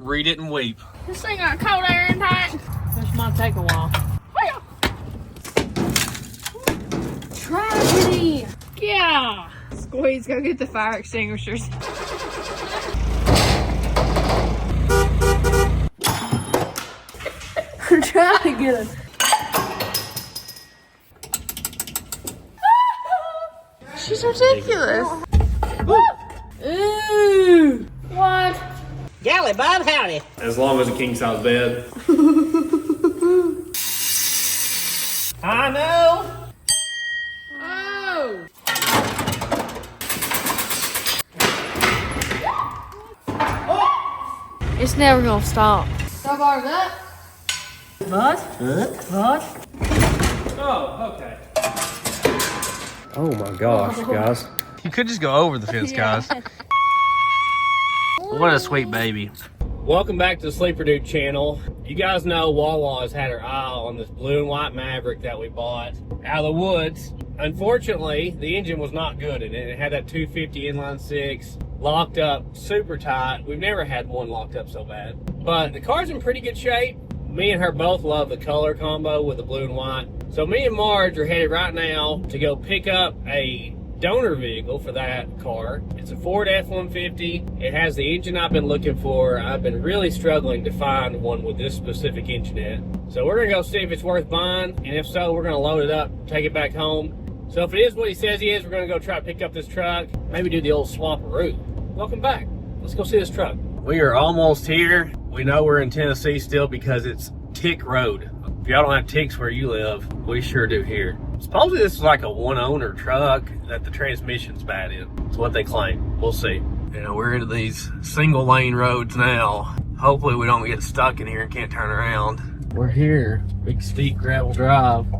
read it and weep. This thing got cold air intake. This might take a while. Tragedy. Yeah. Squeeze, go get the fire extinguishers. I'm trying to get it. She's ridiculous. Ooh. What? Golly, Bob, howdy. As long as a king size bed. I know. Oh. It's never gonna stop. Can I borrow that? What? Oh, okay. Oh my gosh, guys. You could just go over the fence, guys. What a sweet baby. Welcome back to the Sleeper Dude channel. You guys know Wawa has had her eye on this blue and white Maverick that we bought out of the woods. Unfortunately, the engine was not good in it. It had that 250 inline six locked up super tight. We've never had one locked up so bad. But the car's in pretty good shape. Me and her both love the color combo with the blue and white. So me and Marge are headed right now to go pick up a donor vehicle for that car. It's a Ford F-150. It has the engine I've been looking for. I've been really struggling to find one with this specific engine in it. So we're gonna go see if it's worth buying, and if so, we're gonna load it up, take it back home. So if it is what he says he is, we're gonna go try to pick up this truck, maybe do the old swap-a-root. Welcome back. Let's go see this truck. We are almost here. We know we're in Tennessee still because it's Tick Road. If y'all don't have ticks where you live, we sure do here. Supposedly this is like a one-owner truck that the transmission's bad in. That's what they claim. We'll see. You know, we're into these single-lane roads now. Hopefully we don't get stuck in here and can't turn around. We're here. Big steep gravel drive.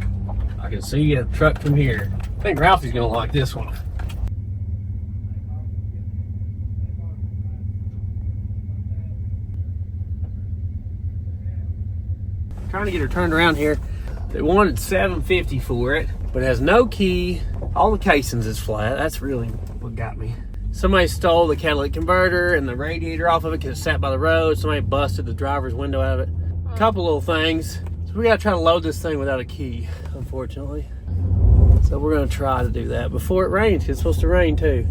I can see a truck from here. I think Ralphie's gonna like this one. Trying to get her turned around here. They wanted $750 for it, but it has no key. All the casings is flat. That's really what got me. Somebody stole the catalytic converter and the radiator off of it because it sat by the road. Somebody busted the driver's window out of it. A couple little things. So we gotta try to load this thing without a key, unfortunately. So we're gonna try to do that before it rains. It's supposed to rain too.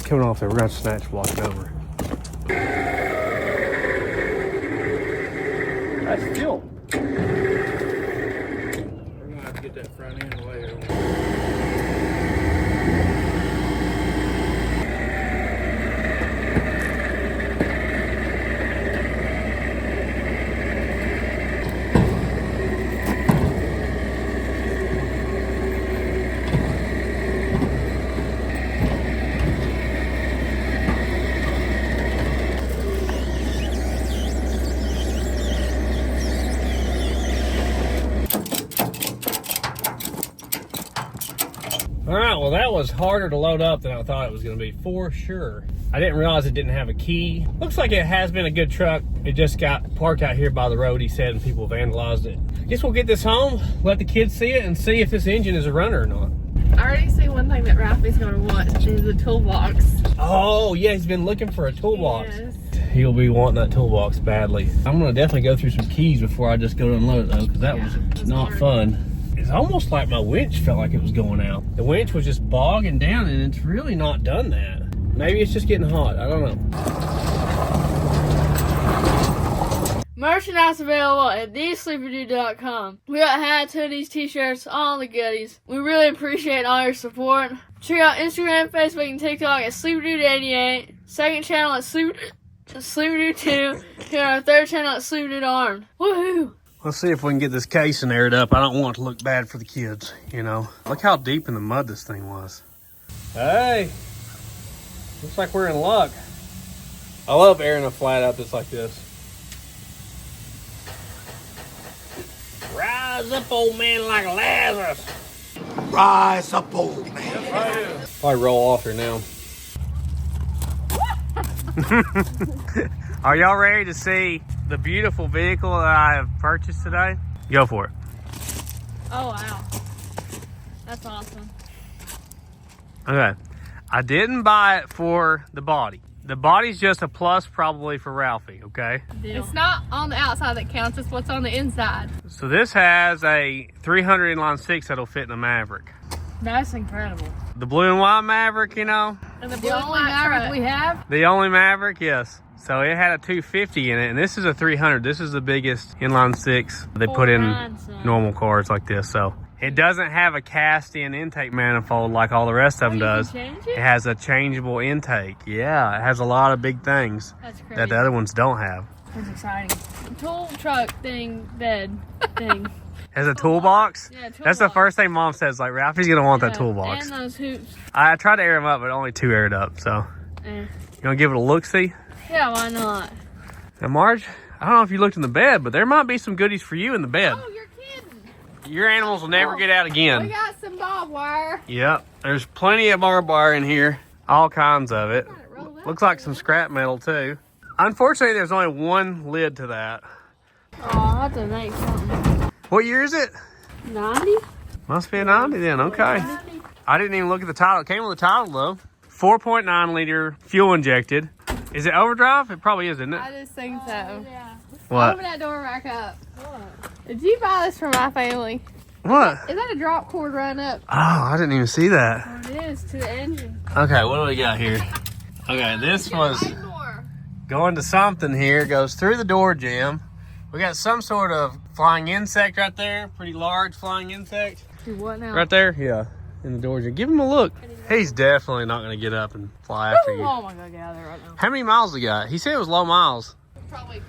Coming off there, we're gonna snatch walking over. That's still. We're gonna have to get that front end away. All right, well that was harder to load up than I thought it was gonna be, for sure. I didn't realize it didn't have a key. Looks like it has been a good truck. It just got parked out here by the road, he said, and people vandalized it. Guess we'll get this home, let the kids see it, and see if this engine is a runner or not. I already see one thing that Ralphie's gonna want is a toolbox. Oh yeah, he's been looking for a toolbox. Yes. He'll be wanting that toolbox badly. I'm gonna definitely go through some keys before I just go to unload it though, because that was not fun. It's almost like my winch felt like it was going out. The winch was just bogging down and it's really not done that. Maybe it's just getting hot, I don't know. Merchandise available at thesleeperdude.com. We got hats, hoodies, t-shirts, all the goodies. We really appreciate all your support. Check out Instagram, Facebook, and TikTok at SleeperDude88. Second channel at SleeperDude2. Here our third channel at SleeperDude Armed. Woohoo! Let's see if we can get this casing aired up. I don't want it to look bad for the kids, you know. Look how deep in the mud this thing was. Hey, looks like we're in luck. I love airing a flat up just like this. Rise up, old man, like Lazarus. Rise up, old man. Probably roll off here now. Are y'all ready to see the beautiful vehicle that I have purchased today? Go for it. Oh, wow. That's awesome. Okay. I didn't buy it for the body. The body's just a plus probably for Ralphie, okay? It's not on the outside that counts, it's what's on the inside. So this has a 300 inline 6 that'll fit in a Maverick. That's incredible. The blue and white Maverick, you know? And the only Maverick we have? The only Maverick, yes. So it had a 250 in it, and this is a 300. This is the biggest inline 6 they put in normal cars like this. So it doesn't have a cast-in intake manifold like all the rest of them does. It has a changeable intake. Yeah, it has a lot of big things that the other ones don't have. That's exciting. Tool truck thing, bed thing. Has a toolbox? Yeah, toolbox. That's the first thing Mom says. Like, Ralphie's gonna want that toolbox. And those hoops. I tried to air them up, but only 2 aired up. So you gonna give it a look-see? Yeah, why not? Now, Marge, I don't know if you looked in the bed, but there might be some goodies for you in the bed. Oh, you're kidding. Your animals will never get out again. We got some barbed wire. Yep, there's plenty of barbed wire in here. All kinds of it. Looks like some scrap metal, too. Unfortunately, there's only one lid to that. Oh, I have to make something. What year is it? 90? Must be a 90 then, okay. 90. I didn't even look at the title. It came with the title, though. 4.9 liter fuel injected. Is it overdrive? It probably is, isn't it? I just think so. Yeah. What? Open that door back up. What? Did you buy this for my family? What? Is that a drop cord run up? Oh, I didn't even see that. Oh, it is, to the engine. Okay, what do we got here? Okay, this was going to something here. Goes through the door jamb. We got some sort of flying insect right there. Pretty large flying insect. Dude, what now? Right there? Yeah, in the door jamb. Give him a look. He's definitely not going to get up and fly after you. Oh my God, get out of there right now. How many miles he got? He said it was low miles. Probably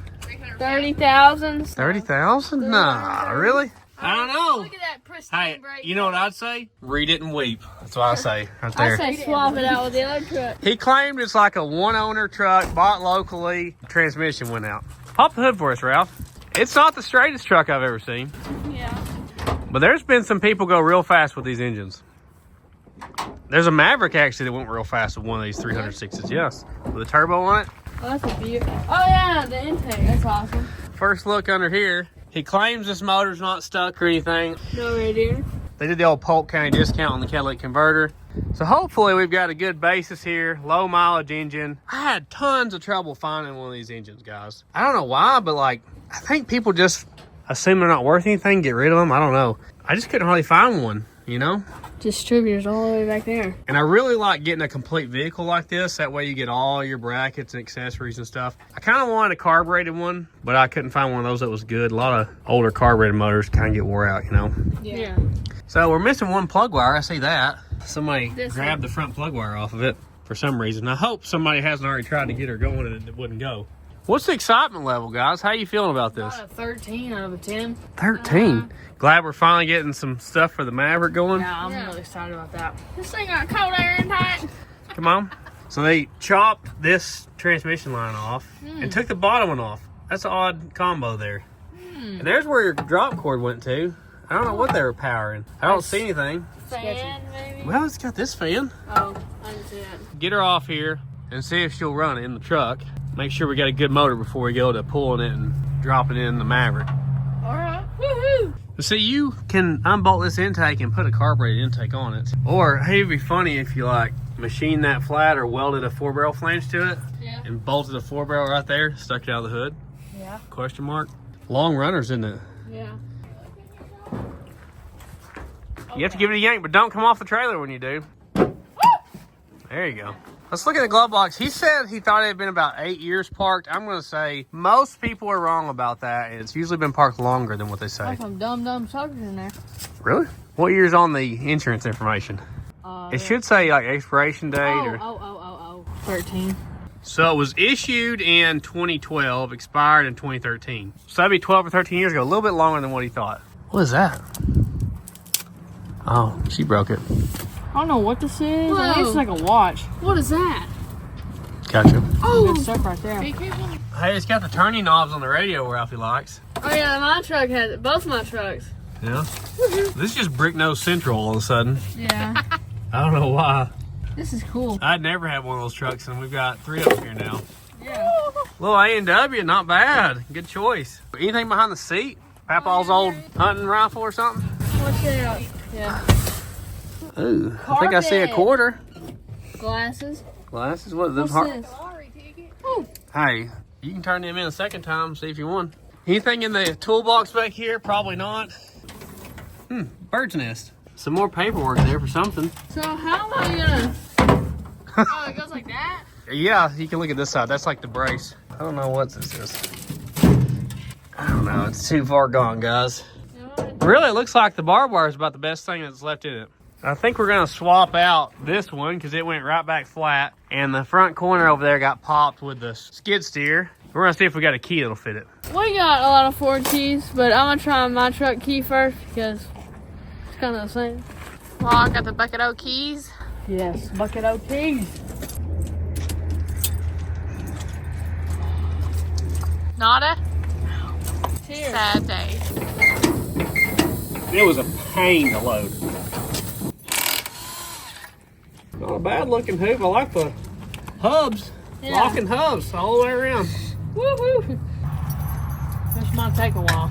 30,000. 30,000? Nah, really? I don't know. Look at that pristine Hey, brake. you know what I'd say? Read it and weep. That's what I say right there. I say swap it out with the other truck. He claimed it's like a one-owner truck, bought locally. Transmission went out. Pop the hood for us, Ralph. It's not the straightest truck I've ever seen. Yeah. But there's been some people go real fast with these engines. There's a Maverick actually that went real fast with one of these 306s, yes. With a turbo on it. Oh, that's a beautiful. Oh yeah, the intake. That's awesome. First look under here. He claims this motor's not stuck or anything. No radiator. They did the old Polk County discount on the catalytic converter. So hopefully we've got a good basis here. Low mileage engine. I had tons of trouble finding one of these engines, guys. I don't know why, but like, I think people just assume they're not worth anything, get rid of them. I don't know. I just couldn't really find one, you know? Distributors all the way back there. And I really like getting a complete vehicle like this. That way you get all your brackets and accessories and stuff. I kind of wanted a carbureted one, but I couldn't find one of those that was good. A lot of older carbureted motors kind of get wore out, you know? Yeah. So we're missing one plug wire. I see that. Somebody grabbed the front plug wire off of it for some reason. I hope somebody hasn't already tried to get her going and it wouldn't go. What's the excitement level, guys? How you feeling about this? About a 13 out of a 10. 13? Glad we're finally getting some stuff for the Maverick going. Yeah, I'm really excited about that. This thing got cold air intake. Come on. So they chopped this transmission line off and took the bottom one off. That's an odd combo there. And there's where your drop cord went to. I don't know what they were powering. I don't see anything. Fan, maybe? Well, it's got this fan. Oh, I didn't see that. Get her off here and see if she'll run it in the truck. Make sure we got a good motor before we go to pulling it and dropping it in the Maverick. All right. Woohoo! See, you can unbolt this intake and put a carbureted intake on it. Or, hey, it'd be funny if you like machine that flat or welded a 4-barrel flange to it and bolted a 4-barrel right there, stuck it out of the hood. Yeah. Question mark. Long runners, isn't it? Yeah. You have to give it a yank, but don't come off the trailer when you do. There you go. Let's look at the glove box. He said he thought it had been about 8 years parked. I'm going to say most people are wrong about that. It's usually been parked longer than what they say. There's some dumb suckers in there. Really? What year's on the insurance information? It should say like expiration date or 13. So it was issued in 2012, expired in 2013. So that'd be 12 or 13 years ago, a little bit longer than what he thought. What is that? Oh, she broke it. I don't know what this is. I think it's like a watch. What is that? Gotcha. Oh, Good stuff right there. be careful. Hey, it's got the turning knobs on the radio where Ralphie likes. Oh yeah, my truck has it. Both my trucks. Yeah. This is just Brick Nose Central all of a sudden. Yeah. I don't know why. This is cool. I'd never had one of those trucks, and we've got 3 of them here now. Yeah. Little A&W, not bad. Good choice. Anything behind the seat? Papa's old hunting rifle or something? What's that? Yeah. Ooh, I think I see a Carpet. quarter. Glasses. Glasses? What? What's this? Hey, you can turn them in a second time, see if you want. Anything in the toolbox back here? Probably not. Bird's nest. Some more paperwork there for something. So how am I gonna? Oh, it goes like that. Yeah, you can look at this side. That's like the brace. I don't know what this is. I don't know. It's too far gone, guys. Really, it looks like the barbed wire is about the best thing that's left in it. I think we're going to swap out this one because it went right back flat. And the front corner over there got popped with the skid steer. We're going to see if we got a key that'll fit it. We got a lot of Ford keys, but I'm gonna try my truck key first because it's kind of the same. Well, I got the bucket O keys. Yes, bucket O keys. Nada. Cheers. Sad day. It was a pain to load. Not a bad looking hoop. I like the hubs. Yeah. Locking hubs all the way around. Woohoo! This might take a while.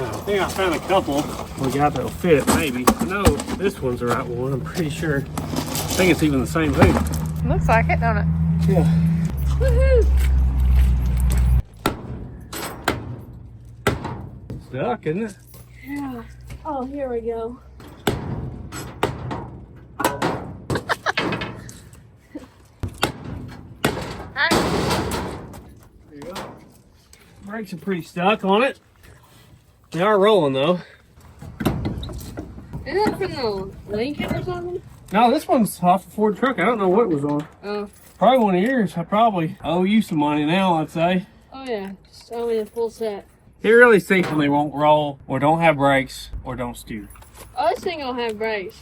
I think I found a couple we got that'll fit, maybe. No, this one's the right one, I'm pretty sure. I think it's even the same hoop. Looks like it, don't it? Yeah. Woohoo! Stuck, isn't it? Yeah. Oh, here we go. There you go. Brakes are pretty stuck on it. They are rolling though. Is that from the Lincoln or something? No, this one's off the Ford truck. I don't know what it was on. Oh. Probably one of yours. I probably owe you some money now, I'd say. Oh yeah. Just owe me a full set. It really seems when they won't roll, or don't have brakes, or don't steer. Oh, this thing don't have brakes.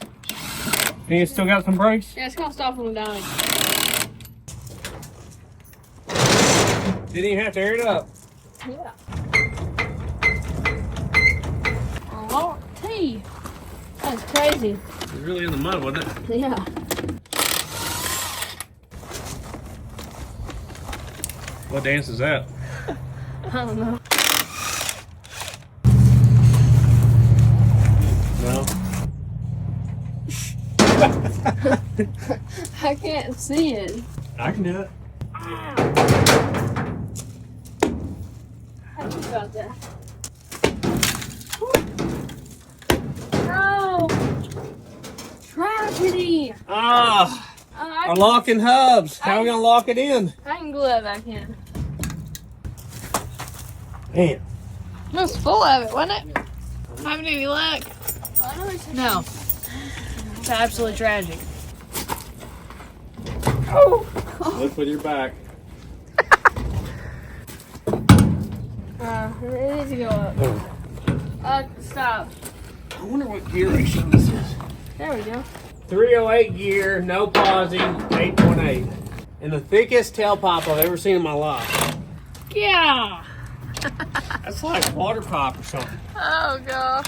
And you still got some brakes? Yeah, it's gonna stop when I'm dying. Didn't even have to air it up. Yeah. Oh, T. That's crazy. It was really in the mud, wasn't it? Yeah. What dance is that? I don't know. No. I can't see it. I can do it. How do you got that? No! Tragedy! Ah! I Our locking hubs. How are we gonna lock it in? can glue that back in. Man. It was full of it, wasn't it? Having any luck? No. It's absolutely tragic. Oh! Look with your back. It needs to go up. Stop. I wonder what gear ratio this is. There we go. 308 gear, no pausing, 8.8. And the thickest tailpipe I've ever seen in my life. Yeah! That's like water pipe or something. Oh, God.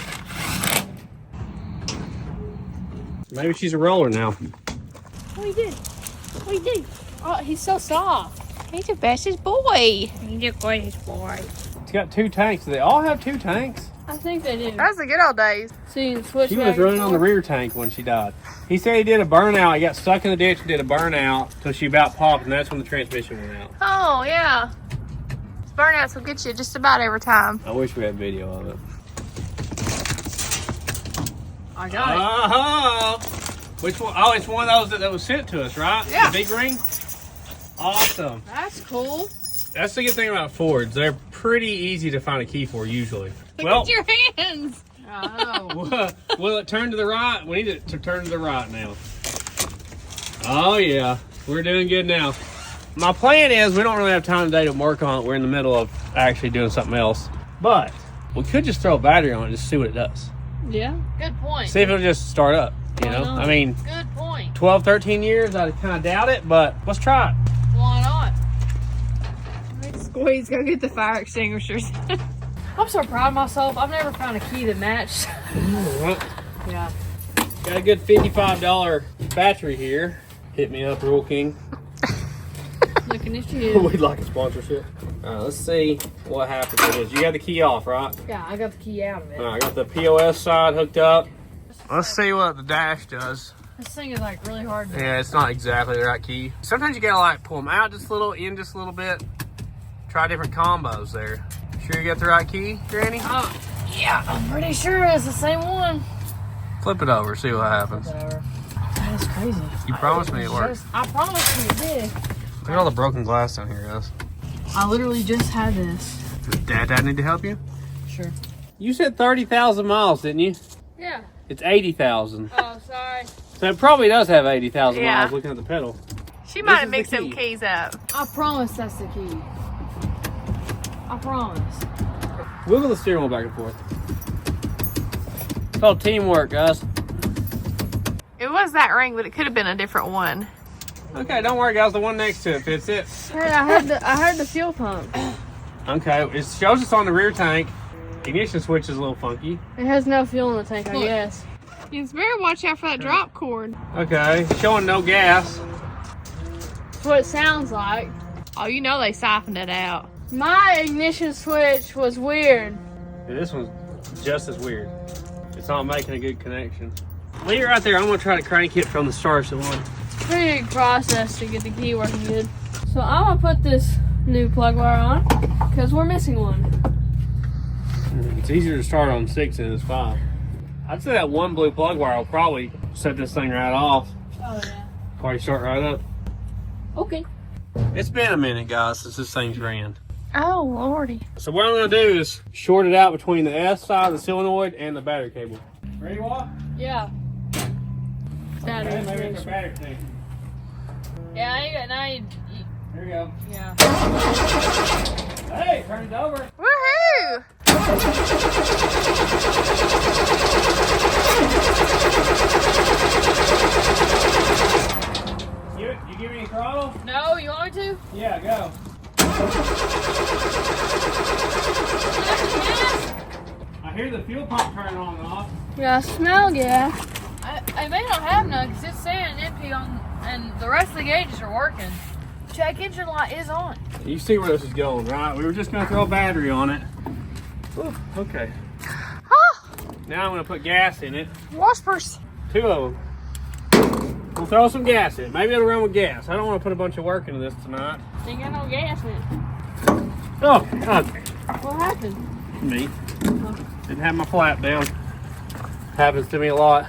Maybe she's a roller now. What he did? What he did? Oh, he's so soft. He's the bestest boy. He's the greatest boy. It's got 2 tanks. Do they all have 2 tanks? I think they do. That's the good old days. So you can switch She back was and running on the forth. rear tank when she died. He said he did a burnout. He got stuck in the ditch and did a burnout till she about popped, and that's when the transmission went out. Oh, yeah. Burnouts will get you just about every time. I wish we had video of it. I got it. Uh-huh. Which one? Oh, it's one of those that was sent to us, right? Yeah. The big ring? Awesome. That's cool. That's the good thing about Fords. They're pretty easy to find a key for usually. Look at your hands. Oh. Will it turn to the right? We need it to turn to the right now. Oh yeah, we're doing good now. My plan is we don't really have time today to work on it. We're in the middle of actually doing something else. But we could just throw a battery on it and just see what it does. Yeah. Good point. See if it'll just start up, you Why know? not? I mean, Good point. 12, 13 years, I kind of doubt it, but let's try it. Why not? Squeeze, go get the fire extinguishers. I'm so proud of myself. I've never found a key that matched. Yeah. Got a good $55 battery here. Hit me up, Rule King. Looking at you. We'd like a sponsorship. All right, let's see what happens with this. You got the key off, right? Yeah, I got the key out of it. All right, I got the POS side hooked up. Let's see what the dash does. This thing is like really hard to Yeah, it's not exactly the right key. Sometimes you gotta like pull them out just a little, in just a little bit. Try different combos there. Sure you got the right key, Granny? Yeah, I'm pretty sure it's the same one. Flip it over, see what happens. Whatever. That is crazy. You promised me it worked. I promised you it did. Look at all the broken glass down here, guys. I literally just had this. Does Dad need to help you? Sure. You said 30,000 miles, didn't you? Yeah. It's 80,000. Oh, sorry. So it probably does have 80,000 Yeah. miles looking at the pedal. She might This have is mixed the them key. keys up. I promise that's the key. I promise. Wiggle the steering wheel back and forth. It's called teamwork, guys. It was that ring, but it could have been a different one. Okay, don't worry, guys. The one next to it fits it. Hey, I heard the fuel pump. Okay, it shows us on the rear tank. Ignition switch is a little funky. It has no fuel in the tank, I Look. guess. You better watch out for that drop cord. Okay, showing no gas. That's what it sounds like. Oh, you know they siphoned it out. My ignition switch was weird. Yeah, this one's just as weird. It's not making a good connection. Leave it right there. I'm gonna try to crank it from the start to one. Pretty big process to get the key working good. So I'm gonna put this new plug wire on because we're missing one. It's easier to start on 6 than it is 5. I'd say that one blue plug wire will probably set this thing right off. Oh yeah. Probably start right up. Okay. It's been a minute, guys, since this thing's ran. Oh, lordy. So what I'm gonna do is short it out between the S side, the solenoid, and the battery cable. Ready, Wawa? Yeah. Battery Okay, maybe it's a station. battery thing. Yeah, now you Here we go. yeah. Hey, turn it over. Woohoo! You give me a throttle? No, you want me to? Yeah, go. I hear the fuel pump turning on and off. Yeah, I smell gas. I may not have none because it's saying empty on, and the rest of the gauges are working. Check engine light is on. You see where this is going, right? We were just gonna throw a battery on it. Whew, okay. Now I'm gonna put gas in it. Waspers. 2 of them. We'll throw some gas in it. Maybe it'll run with gas. I don't want to put a bunch of work into this tonight. Ain't got no gas in it. Oh, okay. What happened? Me. Didn't have my flap down. Happens to me a lot.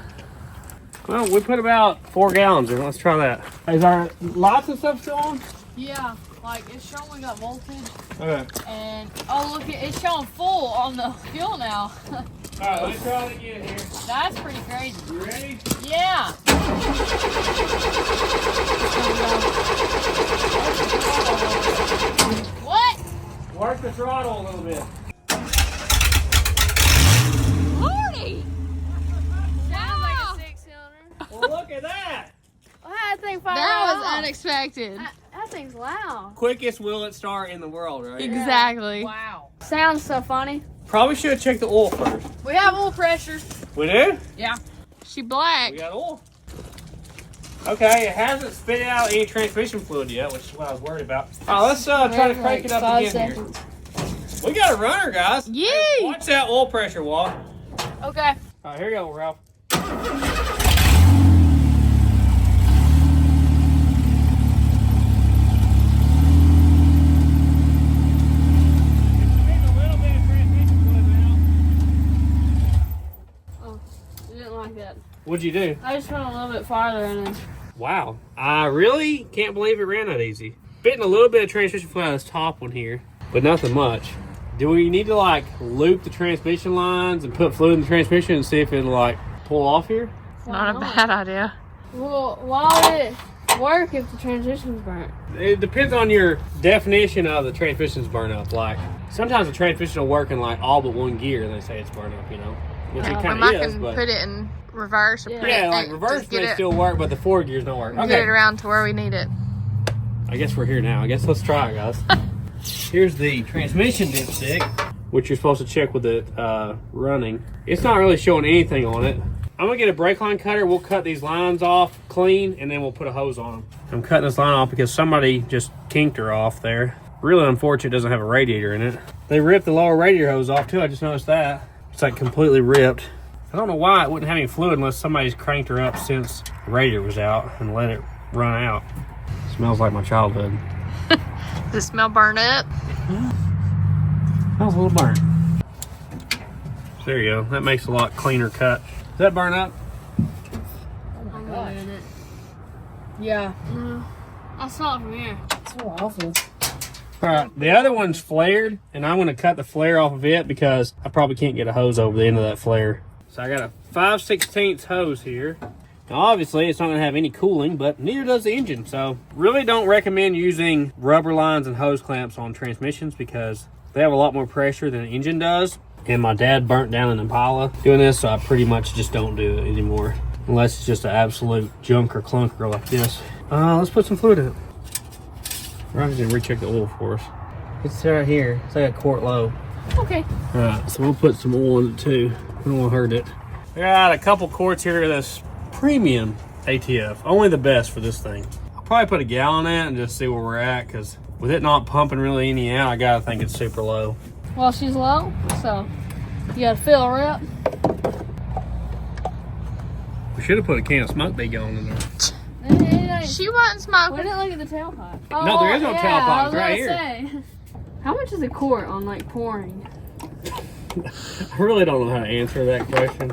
Well, we put about 4 gallons in. Let's try that. Is our lights and stuff still on? Yeah, like it's showing we got voltage, Okay. and oh look, it's showing full on the fuel now. All right, let's try it again here. That's pretty crazy. You ready? Yeah. What? Work the throttle a little bit. Lordy! Sounds like a 6-cylinder. Well, look at that. Well, that thing fired That was off. unexpected. That thing's loud. Quickest will it start in the world, right? Exactly. Wow. Sounds so funny. Probably should have checked the oil first. We have oil pressure. We do? Yeah. She black. We got oil. Okay, it hasn't spit out any transmission fluid yet, which is what I was worried about. All right, let's try to crank it up 5 again seconds. here. We got a runner, guys. Yay! Watch that oil pressure, Walt. Okay. All right, here you go, Ralph. What'd you do? I just went a little bit farther and then. Wow. I really can't believe it ran that easy. Fitting a little bit of transmission fluid out of this top one here, but nothing much. Do we need to like loop the transmission lines and put fluid in the transmission and see if it'll like pull off here? Not a bad idea. Well, why would it work if the transmission's burnt? It depends on your definition of the transmission's burn up. Like sometimes the transmission will work in like all but one gear and they say it's burn up, you know? Which it We kind might of is, can but put it in reverse or put yeah, it like in, reverse just get may it, still work, but the 4 gears don't work. get Okay. it around to where we need it. I guess we're here now. I guess let's try it, guys. Here's the transmission dipstick, which you're supposed to check with it running. It's not really showing anything on it. I'm gonna get a brake line cutter. We'll cut these lines off clean, and then we'll put a hose on them. I'm cutting this line off because somebody just kinked her off there. Really unfortunate it doesn't have a radiator in it. They ripped the lower radiator hose off too. I just noticed that. It's like completely ripped. I don't know why it wouldn't have any fluid unless somebody's cranked her up since the radiator was out and let it run out. Smells like my childhood. Does it smell burnt up? Smells a little burnt. There you go. That makes a lot cleaner cut. Does that burn up? I'm not in it. Yeah. I saw it from here. So awful. Alright, the other one's flared, and I'm going to cut the flare off of it because I probably can't get a hose over the end of that flare. So I got a 5/16 hose here. Now obviously it's not going to have any cooling, but neither does the engine. So really don't recommend using rubber lines and hose clamps on transmissions because they have a lot more pressure than an engine does. And my dad burnt down an Impala doing this, so I pretty much just don't do it anymore. Unless it's just an absolute junk or clunker like this. Let's put some fluid in it. Ryan's gonna recheck the oil for us. It's right here. It's like a quart low. Okay. Alright, so we'll put some oil in it too. We don't want to hurt it. I got a couple quarts here of this premium ATF. Only the best for this thing. I'll probably put a gallon in it and just see where we're at, because with it not pumping really any out, I gotta think it's super low. Well, she's low, so you gotta fill her up. We should have put a can of smoke bait going in there. She wasn't We smoking. didn't look at the tailpipe. No, there is no tailpipe. I It's was right gonna here. say, how much is a quart on like pouring? I really don't know how to answer that question.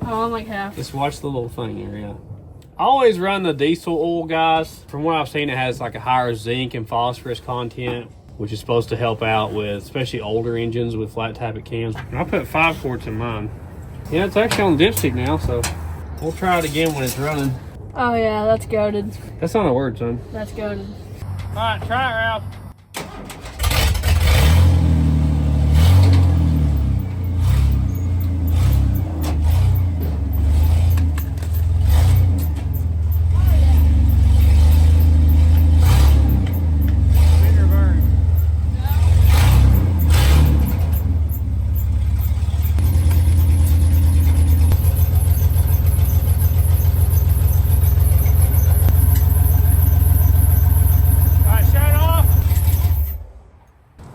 Oh, I'm like half. Just watch the little thing here, yeah. I always run the diesel oil, guys. From what I've seen, it has like a higher zinc and phosphorus content, which is supposed to help out with, especially older engines with flat tappet cams. And I put 5 quarts in mine. Yeah, it's actually on the dipstick now, so we'll try it again when it's running. Oh yeah, that's goated. That's not a word, son. That's goated. All right, try it, Ralph. Finger burn.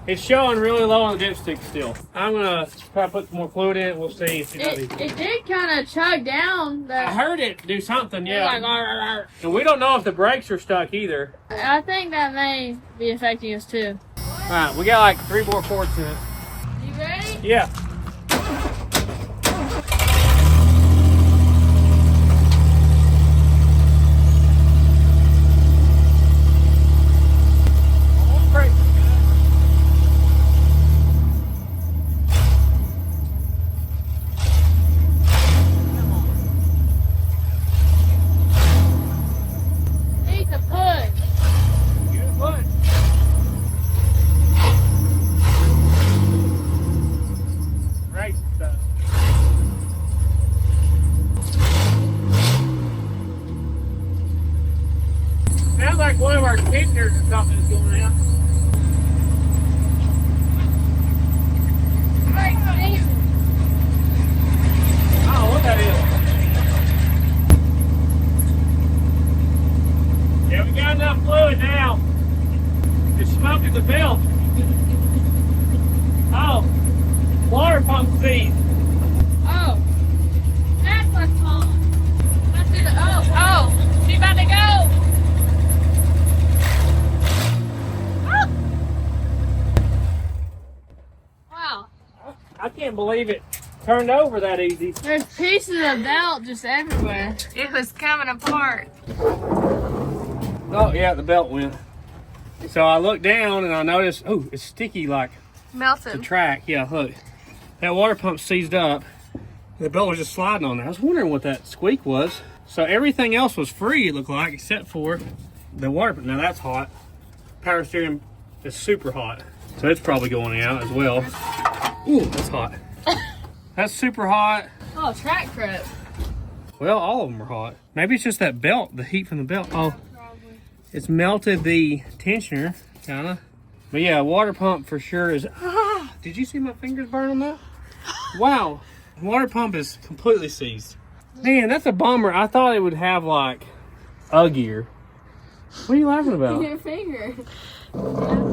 It's showing really low on the dipstick still. I'm gonna try to put some more fluid in it. We'll see if It did kind of chug down. I That heard it do something, yeah. like, "Arr, arr, arr." And we don't know if the brakes are stuck either. I think that may be affecting us too. All right, we got like 3 more quarts in it. You ready? Yeah. Need to push. Right stuff. Sounds like one of our kickers or something is going out. Oh, what that is. Yeah, we got enough fluid now. It's smoking the belt. Oh, water pump feed. Oh, that's what's on. Let's do the oh, she about to go. Ah! Wow. I can't believe it. turned over that easy. There's pieces of belt just everywhere. It was coming apart. Oh yeah, the belt went. So I looked down and I noticed, oh, it's sticky like the Melted. track. Yeah, look. That water pump seized up. The belt was just sliding on there. I was wondering what that squeak was. So everything else was free, it looked like, except for the water pump. Now that's hot. Power steering is super hot. So it's probably going out as well. Ooh, that's hot. That's super hot. Oh, track prep. Well, all of them are hot. Maybe it's just that belt, the heat from the belt. Oh, Probably. it's melted the tensioner, kinda. But yeah, water pump for sure is, did you see my fingers burn on that? Wow, water pump is completely seized. Man, that's a bummer. I thought it would have like a gear. What are you laughing about? Your finger.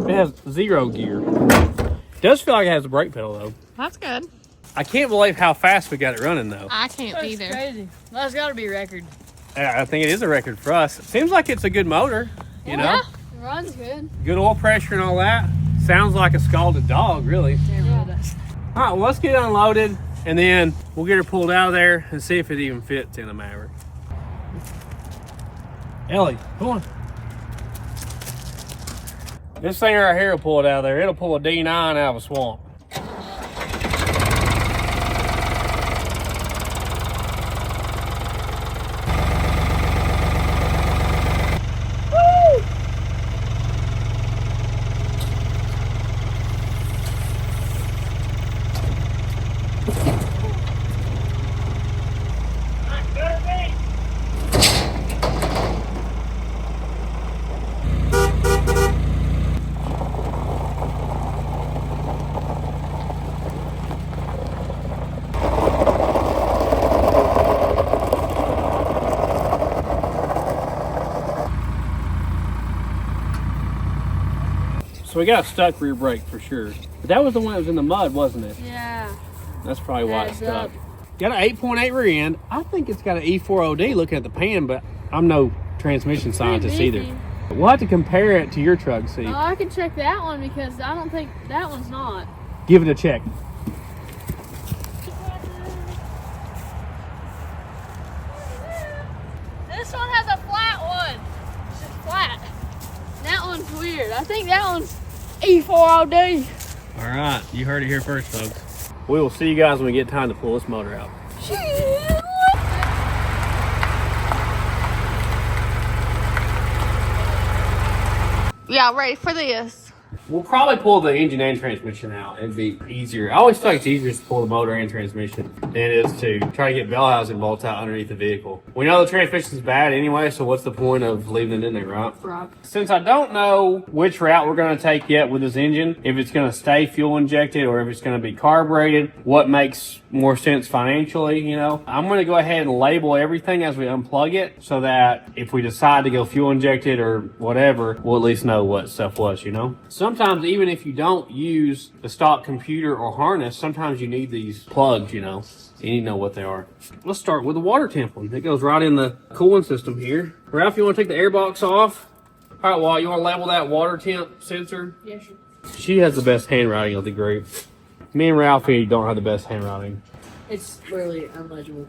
It has 0 gear. It does feel like it has a brake pedal though. That's good. I can't believe how fast we got it running though. I can't That's either. crazy. That's got to be a record. I think it is a record for us. It seems like it's a good motor, you know? Yeah, it runs good. Good oil pressure and all that. Sounds like a scalded dog, really. Yeah. All right, well, let's get it unloaded and then we'll get her pulled out of there and see if it even fits in a Maverick. Ellie, come on. This thing right here will pull it out of there. It'll pull a D9 out of a swamp. So we got a stuck rear brake for sure. But that was the one that was in the mud, wasn't it? Yeah. That's probably why it's Adds stuck. up. Got an 8.8 rear end. I think it's got an E4OD looking at the pan, but I'm no transmission scientist either. beefy. We'll have to compare it to your truck, see. Oh, I can check that one because I don't think that one's not. Give it a check. This one has a flat one. It's just flat. That one's weird. I think that one's E4OD. All right, you heard it here first, folks. We will see you guys when we get time to pull this motor out. Yeah, ready for this. We'll probably pull the engine and transmission out. It'd be easier. I always feel like it's easier to pull the motor and transmission than it is to try to get bell housing bolts out underneath the vehicle. We know the transmission's bad anyway, so what's the point of leaving it in there, right? Right. Since I don't know which route we're going to take yet with this engine, if it's going to stay fuel injected or if it's going to be carbureted, what makes more sense financially, you know, I'm going to go ahead and label everything as we unplug it so that if we decide to go fuel injected or whatever, we'll at least know what stuff was, you know. Sometimes even if you don't use the stock computer or harness, sometimes you need these plugs, you know. You need to know what they are. Let's start with the water temp one. It goes right in the cooling system here. Ralph, you want to take the air box off? All right, well, you want to label that water temp sensor? Yes, sir. She has the best handwriting of the group. Me and Ralphie don't have the best handwriting. It's really unlegible.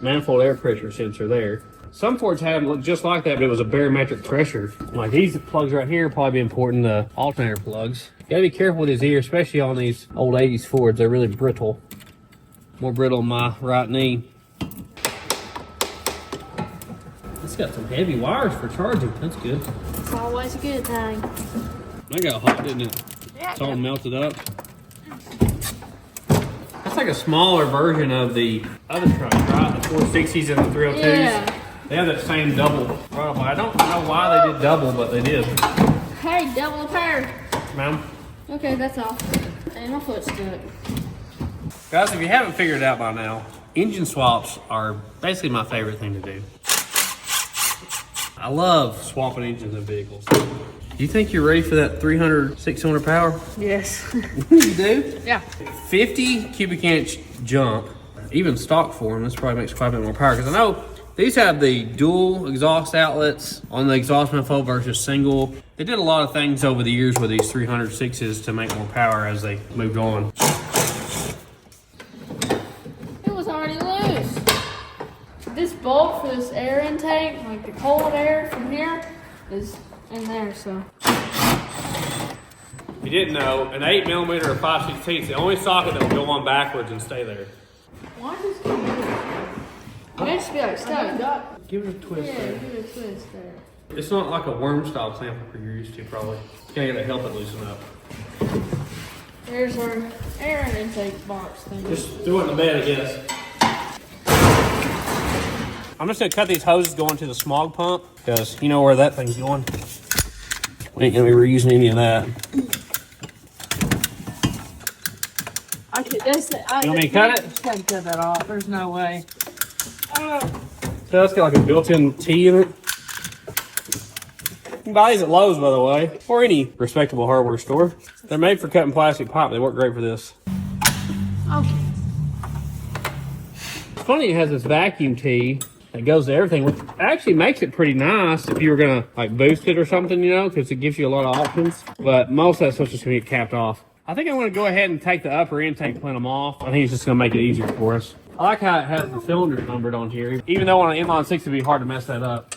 Manifold air pressure sensor there. Some Fords had them look just like that, but it was a barometric pressure. Like these plugs right here probably be important, the alternator plugs. You gotta be careful with his ear, especially on these old 80s Fords. They're really brittle. More brittle than my right knee. It's got some heavy wires for charging. That's good. It's always a good thing. That got hot, didn't it? Yeah. It's all melted up. That's like a smaller version of the other trucks, right? The 460s and the 302s. Yeah. They have that same double throttle. I don't know why they did double, but they did. Hey, double the power. Ma'am? Okay, that's all. And my foot's stuck. Guys, if you haven't figured it out by now, engine swaps are basically my favorite thing to do. I love swapping engines in vehicles. Do you think you're ready for that 300 6-cylinder power? Yes. You do? Yeah. 50 cubic inch jump, even stock for them, this probably makes quite a bit more power. Because I know these have the dual exhaust outlets on the exhaust manifold versus single. They did a lot of things over the years with these 306s to make more power as they moved on. this bolt for this air intake, like the cold air from here, is in there, so. If you didn't know, an 8mm or 5/16 is the only socket that will go on backwards and stay there. Why does this come here? It has to be like stuck. Give it a twist Yeah, there. give it a twist there. It's not like a worm style clamp you're used to, probably. You gotta get to help it loosen up. There's our air intake box thing. Just throw it in the bed, I guess. I'm just gonna cut these hoses going to the smog pump, because you know where that thing's going. We ain't gonna be reusing any of that. You want me to cut it? Can't cut that off. There's no way. So it's got like a built-in T in it. You can buy these at Lowe's, by the way, or any respectable hardware store. They're made for cutting plastic pipe. They work great for this. Okay. It's funny it has this vacuum T that goes to everything, which actually makes it pretty nice if you were gonna like boost it or something, you know, because it gives you a lot of options. But most of that stuff's just gonna get capped off. I think I'm gonna go ahead and take the upper intake plenum off. I think it's just gonna make it easier for us. I like how it has the cylinders numbered on here, even though on an inline 6 it'd be hard to mess that up.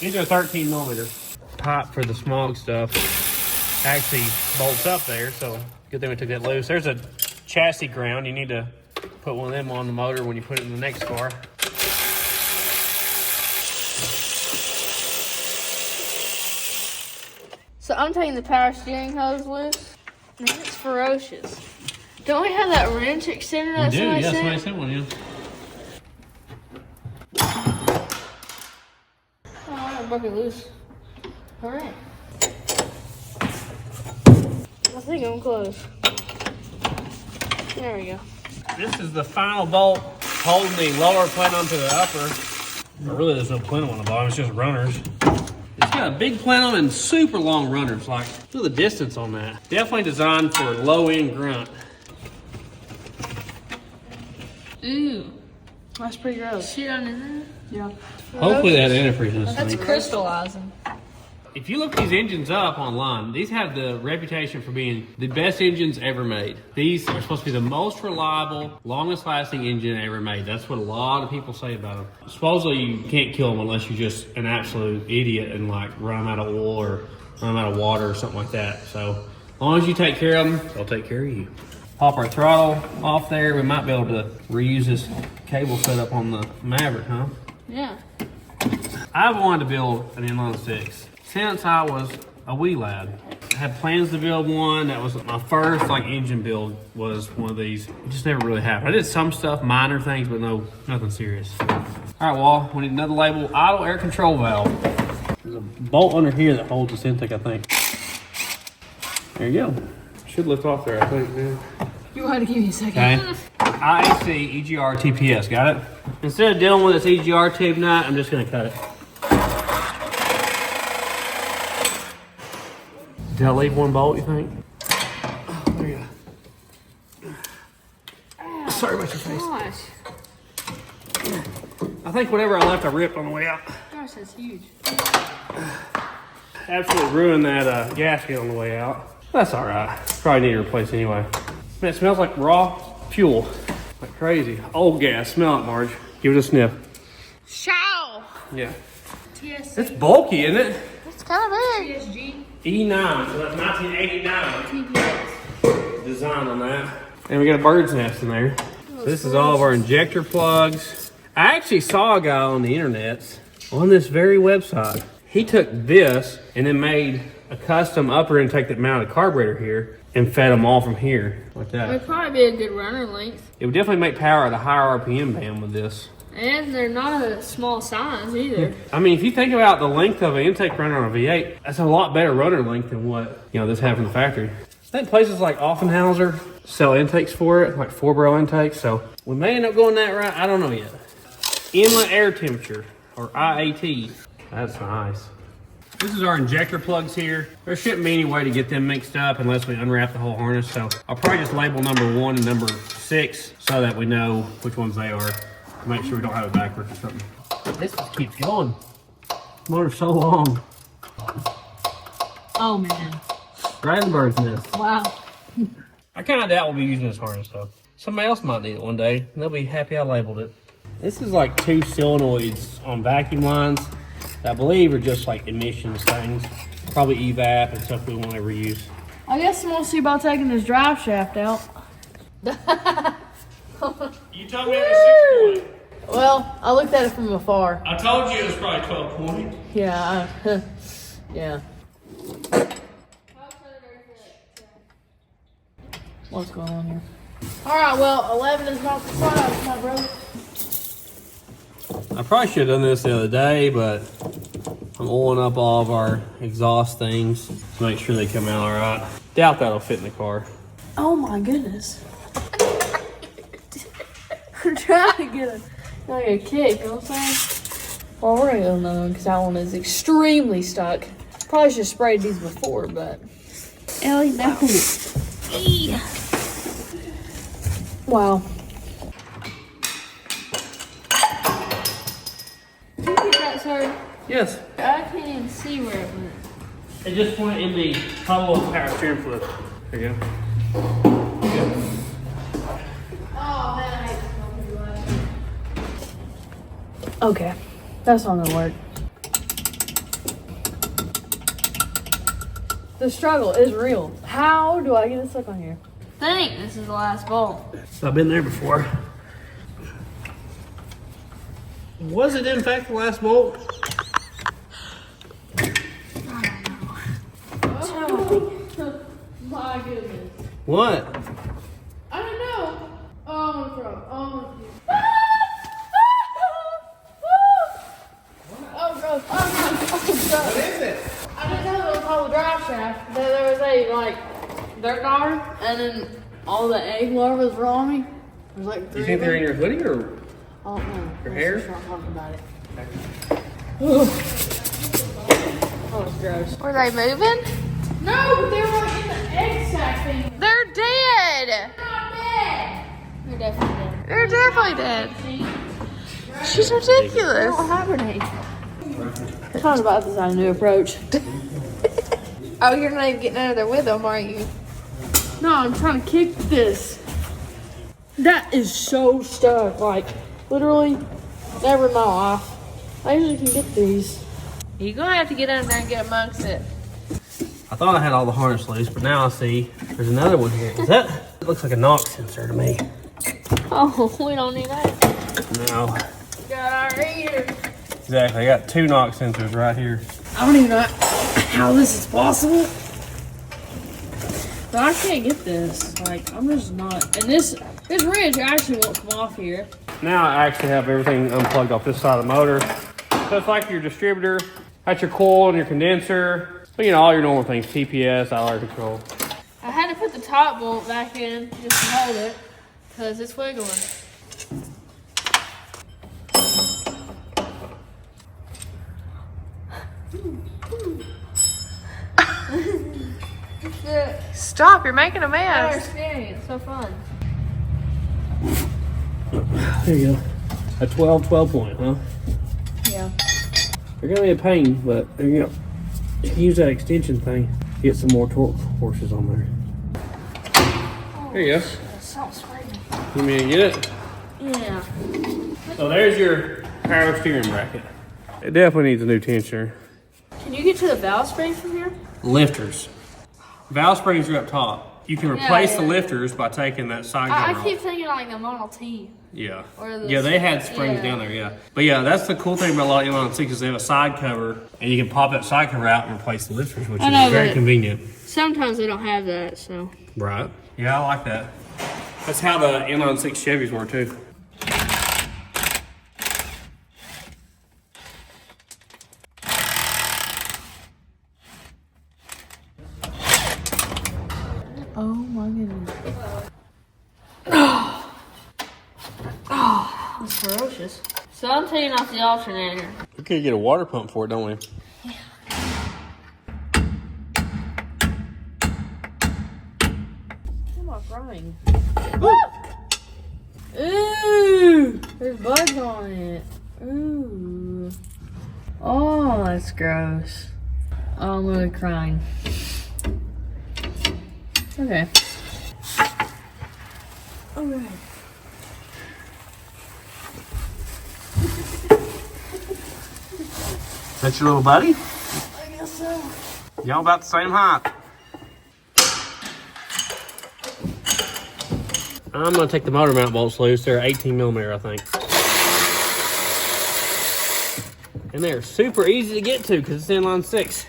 These are 13mm. Pipe for the smog stuff actually bolts up there, so good thing we took that loose. There's a chassis ground. You need to put one of them on the motor when you put it in the next car. So I'm taking the power steering hose loose. Man, it's ferocious. Don't we have that wrench extender that somebody sent? Somebody sent one, yeah. Oh, I broke it loose. Alright. I think I'm close. There we go. This is the final bolt holding the lower plenum to the upper. Really, there's no plenum on the bottom, it's just runners. It's got a big plenum and super long runners. Like, look at the distance on that. Definitely designed for low-end grunt. Ooh. That's pretty gross. Shit on in there? Yeah. Hopefully that antifreeze in this That's thing. crystallizing. If you look these engines up online, these have the reputation for being the best engines ever made. These are supposed to be the most reliable, longest lasting engine ever made. That's what a lot of people say about them. Supposedly you can't kill them unless you're just an absolute idiot and like run them out of oil or run them out of water or something like that. So as long as you take care of them, they'll take care of you. Pop our throttle off there. We might be able to reuse this cable setup on the Maverick, huh? Yeah. I've wanted to build an inline 6 since I was a wee lad. I had plans to build one. That was my first like engine build, was one of these. It just never really happened. I did some stuff, minor things, but no, nothing serious. All right, well, we need another label, idle air control valve. There's a bolt under here that holds this intake, I think. There you go. Should lift off there, I think, man. You want to give me a second? Okay. IAC, EGR, TPS, got it? Instead of dealing with this EGR tube nut, I'm just gonna cut it. Did I leave one bolt, you think? Oh, there you go. Sorry about your face. Gosh. I think whatever I left, I ripped on the way out. Gosh, that's huge. Absolutely ruined that gasket on the way out. That's all right. Probably need to replace anyway. Man, it smells like raw fuel. Like crazy. Old gas. Smell it, Marge. Give it a sniff. Chow. Yeah. TSC. It's bulky, isn't it? It's kind of big. PSG. E9, so that's 1989. TPS. Design on that. And we got a bird's nest in there. So this is all of our injector plugs. I actually saw a guy on the internet on this very website. He took this and then made a custom upper intake that mounted a carburetor here and fed them all from here like It would that. probably be a good runner length. It would definitely make power at a higher RPM band with this. And they're not a small size either. I mean, if you think about the length of an intake runner on a V8, that's a lot better runner length than what, you know, this had from the factory. I think places like Offenhauser sell intakes for it, like 4-barrel intakes, so we may end up going that route. I don't know yet. Inlet air temperature, or IAT. That's nice. This is our injector plugs here. There shouldn't be any way to get them mixed up unless we unwrap the whole harness, so I'll probably just label number 1 and number 6 so that we know which ones they are. Make sure we don't have it backwards or something. This just keeps going. Motor's so long. Oh man. Right in the bird's nest. Wow. I kind of doubt we'll be using this harness though. Somebody else might need it one day, and they'll be happy I labeled it. This is like 2 solenoids on vacuum lines that I believe are just like emissions things. Probably evap and stuff we won't ever use. I guess we'll see about taking this drive shaft out. You told me it was 6 point. Well, I looked at it from afar. I told you it was probably 12 point. Yeah, yeah. What's going on here? Alright, well, 11 is not the size, my brother. I probably should have done this the other day, but I'm oiling up all of our exhaust things to make sure they come out all right. Doubt that'll fit in the car. Oh my goodness. I'm trying to get a kick, you know what I'm saying? Well, we're gonna go another one because that one is extremely stuck. Probably should have sprayed these before, but. Ellie, no. Wow. Did you get that, sir? Yes. I can't even see where it went. It just went in the hollow power steering fluid. There you go. Oh man, I hate smoking. Okay, that's not gonna work. The struggle is real. How do I get it stuck on here? I think this is the last bolt. I've been there before. Was it in fact the last bolt? My goodness. What? I don't know. Oh, I'm gonna throw. Oh, gross. Oh, gross. What is it? I didn't know it was called a drive shaft. There was a, like, dirt guard, and then all the egg larvae were on me. There's like 3 You think of they're in them. your hoodie or? Oh, no. Your hair? Let's not talk about it. Oh, it's gross. Were they moving? No, but they were like in the egg sack thing. They're dead. They're not dead. They're definitely dead. They're definitely dead. She's They ridiculous. don't hibernate. Talking about this on a new approach. Oh, you're not even getting under there with them, are you? No, I'm trying to kick this. That is so stuck. Like, literally, never in my life. I usually can get these. You're gonna have to get under there and get amongst it. I thought I had all the harness loose, but now I see there's another one here. Is that? It looks like a knock sensor to me. Oh, we don't need that. No. Got our reader. Exactly. I got 2 knock sensors right here. I don't even know how this is possible. But I can't get this. Like, I'm just not. And this wrench actually won't come off here. Now I actually have everything unplugged off this side of the motor. So it's like your distributor. That's your coil and your condenser. But you know, all your normal things. TPS, IR control. I had to put the top bolt back in just to hold it. Because it's wiggling. Stop, you're making a Better mess. experience, so fun. There you go. A 12 point, huh? Yeah. They're gonna be a pain, but there you go. You can use that extension thing. Get some more torque forces on there. There you go. You mean to get it? Yeah. So there's your power steering bracket. It definitely needs a new tensioner. Can you get to the valve springs from here? Lifters. Valve springs are up top. You can replace the yeah. lifters by taking that side I cover keep off. thinking like a Model T. Yeah. Or the- Yeah, they had springs yeah. down there, yeah. But yeah, that's the cool thing about a lot of Inline 6 is they have a side cover and you can pop that side cover out and replace the lifters, which I know, is very but- convenient. Sometimes they don't have that, so. Right. Yeah, I like that. That's how the Inline 6 Chevys were too. Oh my goodness. That's ferocious. So I'm taking off the alternator. We could get a water pump for it, don't we? I'm not crying. Ooh! There's bugs on it. Ooh. Oh, that's gross. Oh, I'm really crying. Okay. Okay. That's your little buddy? I guess so. Y'all about the same height. I'm gonna take the motor mount bolts loose. They're 18 millimeter, I think. And they're super easy to get to because it's inline 6.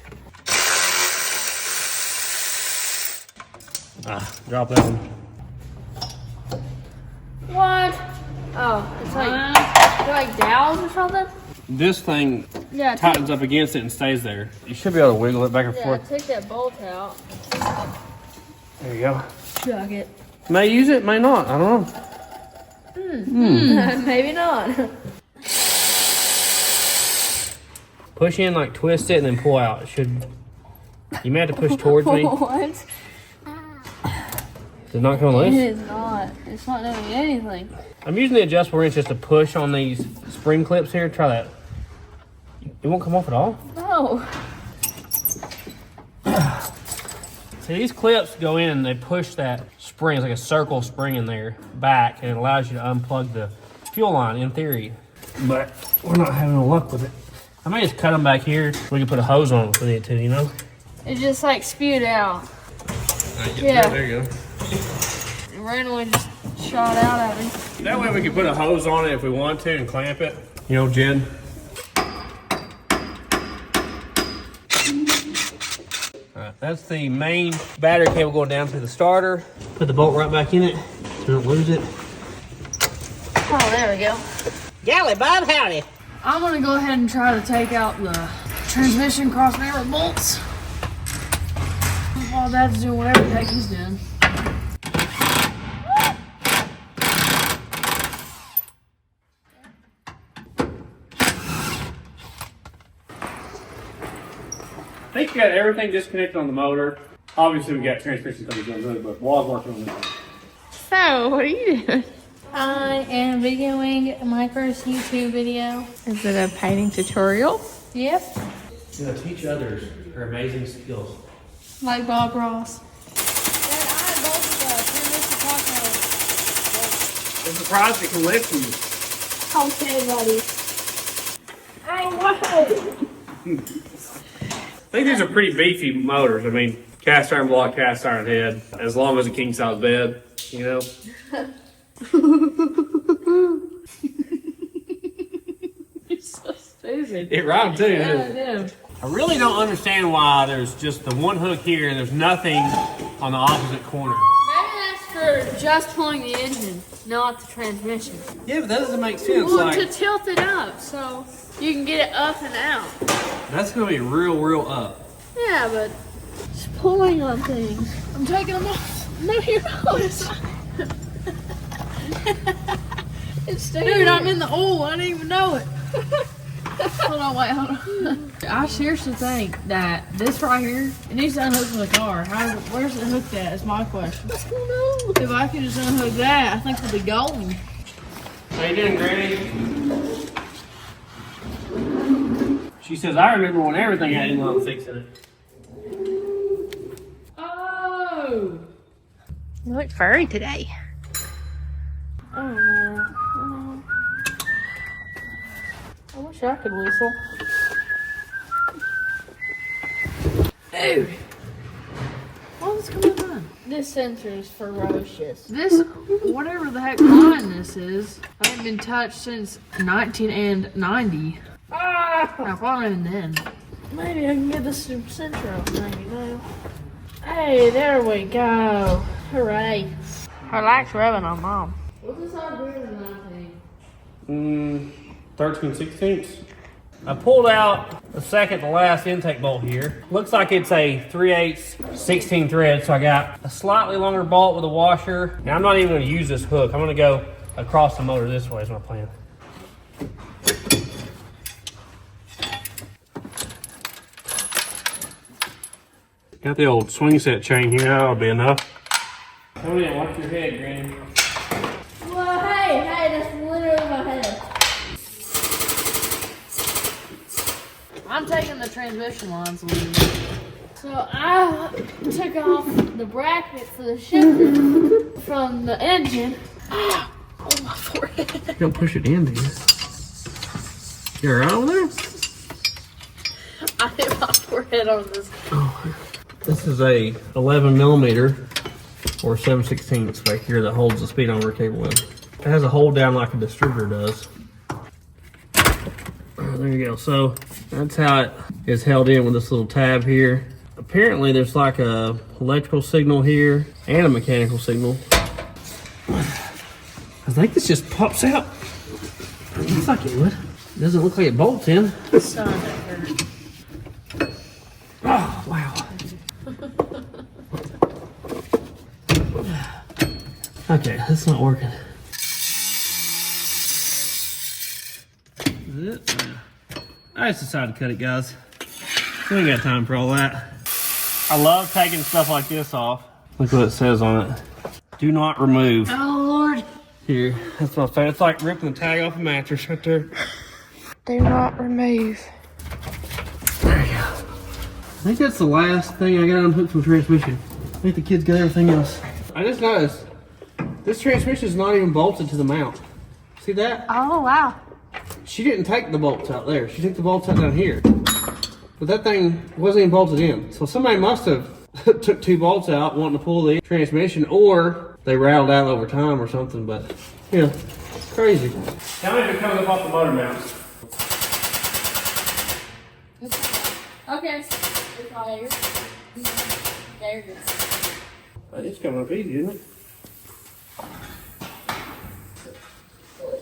Drop that one. What? Oh, it's like dowels or something? This thing Yeah, tightens up against it and stays there. You should be able to wiggle it back and forth. take that bolt out. There you go. Chug it. May use it, may not. I don't know. Maybe not. Push in, like twist it, and then pull out. It should. You may have to push towards me. What? Did it not come It loose? is not. It's not doing anything. I'm using the adjustable wrench just to push on these spring clips here. Try that. It won't come off at all. No. See, these clips go in and they push that spring. It's like a circle spring in there back, and it allows you to unplug the fuel line in theory. But we're not having no luck with it. I may just cut them back here. We can put a hose on if we need to, you know? It just like spewed out. Yeah. There you go. It randomly just shot out at me. That way we can put a hose on it if we want to and clamp it. You know, Jen? Alright, that's the main battery cable going down to the starter. Put the bolt right back in it so we don't lose it. Oh, there we go. Golly, Bob, howdy. I'm gonna go ahead and try to take out the transmission cross member bolts. While Dad's doing whatever the heck he's doing. I think we got everything disconnected on the motor. Obviously, we got transmission comes on good, but Wall's working on this. So, what are you doing? I am videoing my first YouTube video. Is it a painting tutorial? Yep, You know, teach others her amazing skills. like Bob Ross. I'm surprised it can lift you. Okay, buddy. I think these are pretty beefy motors. I mean, cast iron block, cast iron head, as long as a king size bed, you know? You're so stupid. It rhymed too. Yeah, didn't I it? do. I really don't understand why there's just the one hook here and there's nothing on the opposite corner. Maybe that's for just pulling the engine, not the transmission. Yeah, but that doesn't make sense. Well, Like, to tilt it up so you can get it up and out. that's gonna be real up. Yeah, but it's pulling on things. I'm taking them off. No, you're not. It's staying. Dude, I'm in the oil. I didn't even know it. Hold on, wait, hold on. I seriously think that this right here, it needs to unhook from the car. Where's it hooked at? Is my question. I don't know. If I can just unhook that, I think we'll be golden. How you doing, Granny? She says, I remember when everything had inline 6 in it. Oh! You look furry today. Oh no. I wish I could whistle. Dude! What's going on? This sensor is ferocious. This, whatever the heck line this is, hasn't been touched since 1990. Ah! Now, probably even then. Maybe I can get this sensor off maybe now. Hey, there we go. Hooray. Relax rubbing on Mom. What's this all bigger than I think? 13/16. I pulled out the second to last intake bolt here. Looks like it's a 3/8 16 thread, so I got a slightly longer bolt with a washer. Now I'm not even going to use this hook. I'm going to go across the motor this way is my plan. Got the old swing set chain here. That'll be enough. Come in, watch your head, Granny. Well, hey, that's literally my head. I'm taking the transmission lines lead. So I took off the bracket for the shifter from the engine. Oh, my forehead. Don't push it in, dude. You alright over there? I hit my forehead on this. This is a 11 millimeter or 7/16 back here that holds the speedometer cable in. It has a hold down like a distributor does. There you go. So that's how it is held in with this little tab here. Apparently there's like a electrical signal here and a mechanical signal. I think this just pops out. It looks like it would. It doesn't look like it bolts in. Son of a- Oh, wow. Okay, that's not working. Is it? I just decided to cut it, guys. We ain't got time for all that. I love taking stuff like this off. Look what it says on it. Do not remove. Oh, Lord. Here, that's my favorite. It's like ripping the tag off a mattress right there. Do not remove. There you go. I think that's the last thing I got unhooked from transmission. I think the kids got everything else. I just noticed this transmission is not even bolted to the mount. See that? Oh, wow. She didn't take the bolts out there. She took the bolts out down here. But that thing wasn't even bolted in. So somebody must have took 2 bolts out wanting to pull the transmission, or they rattled out over time or something. But, you know, crazy. Tell me if it comes up off the motor mounts. Okay. It's all here. There it is. It's coming up easy, isn't it?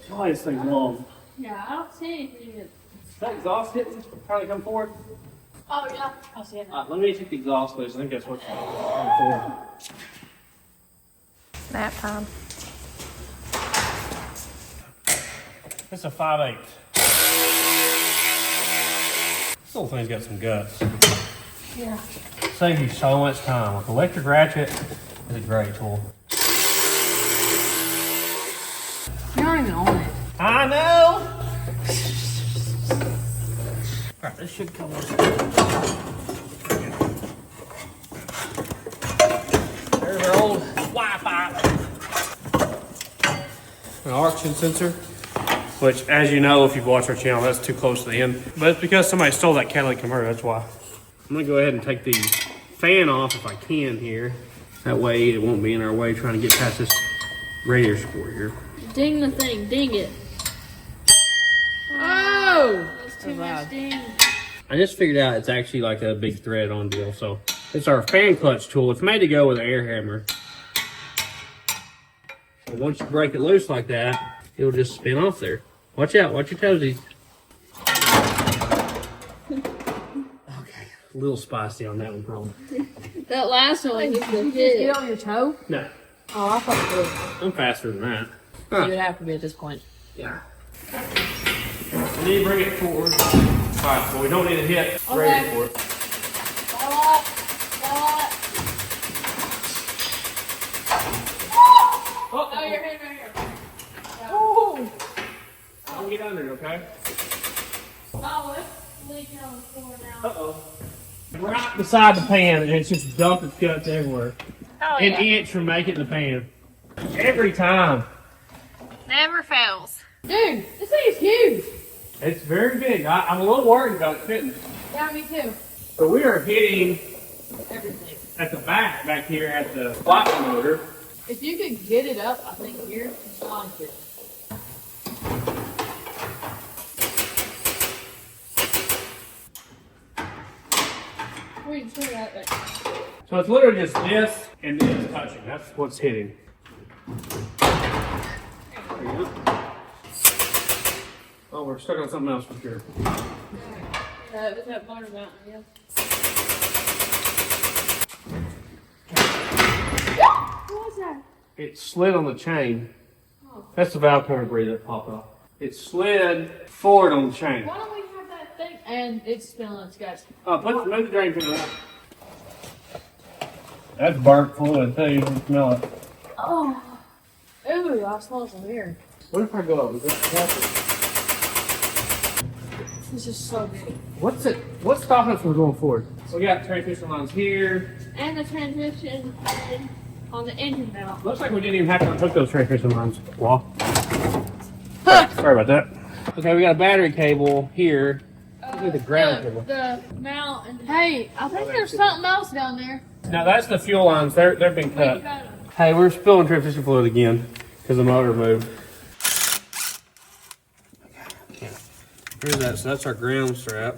Why is this thing long? Yeah, I don't see anything. Is that exhaust hitting? Trying to come forward? Oh, yeah. I see it. Let me take the exhaust loose. I think that's what's coming forward. Nap time. It's a 5/8. This little thing's got some guts. Yeah. Saves you so much time. With electric ratchet, it's a great tool. You're not even on it. I know! Alright, this should come on. There's our old Wi-Fi. An oxygen sensor, which, as you know, if you've watched our channel, that's too close to the end. But it's because somebody stole that catalytic converter, that's why. I'm gonna go ahead and take the fan off if I can here. That way it won't be in our way trying to get past this radiator support here. Ding the thing. Ding it. Oh! That's too much ding. I just figured out it's actually like a big thread on deal. So it's our fan clutch tool. It's made to go with an air hammer. So once you break it loose like that, it'll just spin off there. Watch out, watch your toesies. Okay, a little spicy on that one probably. That last one, you Did you just get on your toe? No, Oh, I thought it was. I'm faster than that. You would have to be at this point. Yeah. We need to bring it forward. Alright, so we don't need to hit ready for it. Oh, your hand right here. Oh! I'll get under it, okay? Oh, it's leaking on the floor now. Uh-oh. Right beside the pan, and it's just dumped its guts everywhere. Oh, An yeah. inch from making the pan. Every time. Never fails. Dude, this thing is huge. It's very big. I'm a little worried about it fitting. Yeah, me too. So we are hitting Everything. at the back here at the block motor. If you could get it up, I think here, it's on here. We can turn that back. So it's literally just this and this touching. That's what's hitting. There you go. Oh, we're stuck on something else for sure. With that motor mountain, yeah. What was that? It slid on the chain. That's the valve cover breather that popped off. It slid forward on the chain. Why don't we have that thing? And it's spilling its guts. Move the drain pin out. That's burnt fluid too. You can smell it. Oh. Ooh, I smell some weird. What if I go up? Is that This is so big. What's stopping us from going forward? We got transmission lines here. And the transmission on the engine valve. Looks like we didn't even have to unhook those transmission lines. Well, sorry about that. Okay, we got a battery cable here. Oh, me the ground. Look, the mount. And hey, I think there's something else down there. Now that's the fuel lines. They've been cut. Hey, we're spilling transmission fluid again because the motor moved. Here's that. So that's our ground strap.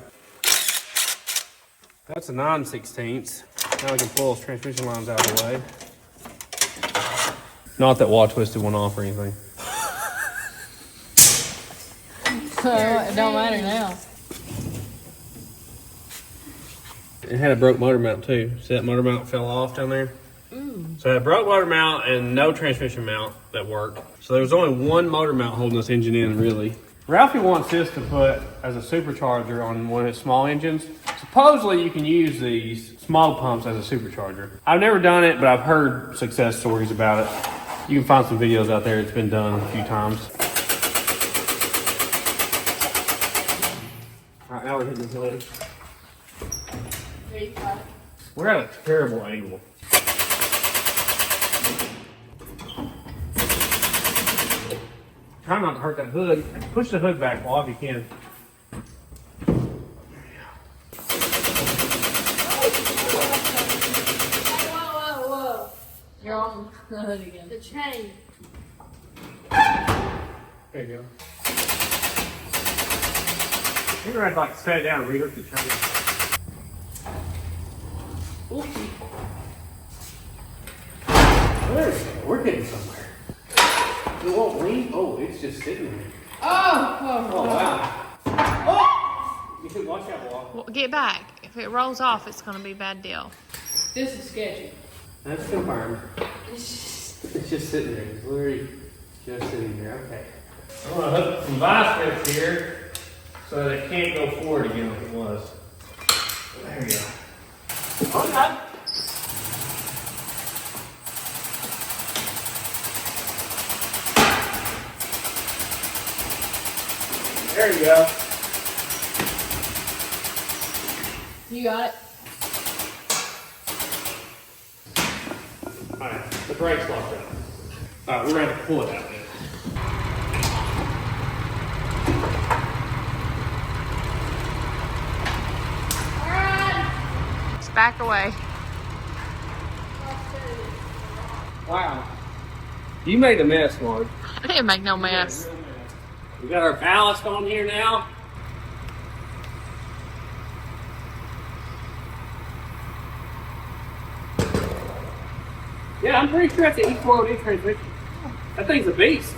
That's a 9/16. Now we can pull those transmission lines out of the way. Not that wall twisted one off or anything. So it don't matter now. It had a broke motor mount too. See that motor mount fell off down there? So it broke motor mount and no transmission mount that worked. So there was only one motor mount holding this engine in, really. Ralphie wants this to put as a supercharger on one of his small engines. Supposedly you can use these small pumps as a supercharger. I've never done it, but I've heard success stories about it. You can find some videos out there. It's been done a few times. All right, now we're hitting the hood. We're at a terrible angle. Try not to hurt that hood. Push the hood back off if you can. Whoa. You're on the hood again. The chain. There you go. You're gonna have to like set it down and rehook the chain. Oopsie. There we go. We're getting somewhere. It won't lean. Oh, it's just sitting there. Oh wow. Oh! You can watch out, Wawa. Well, get back. If it rolls off, it's going to be a bad deal. This is sketchy. That's confirmed. It's just sitting there. It's literally just sitting there. Okay. I'm going to hook some vice grips here so that it can't go forward again like it was. There we go. Okay. There you go. You got it. Alright, the brake's locked up. Alright, we're going to pull it out now. Just back away. Wow. You made a mess, Mark. I didn't make no mess. We got our ballast on here now. Yeah, I'm pretty sure that's an E4OD transmission. That thing's a beast.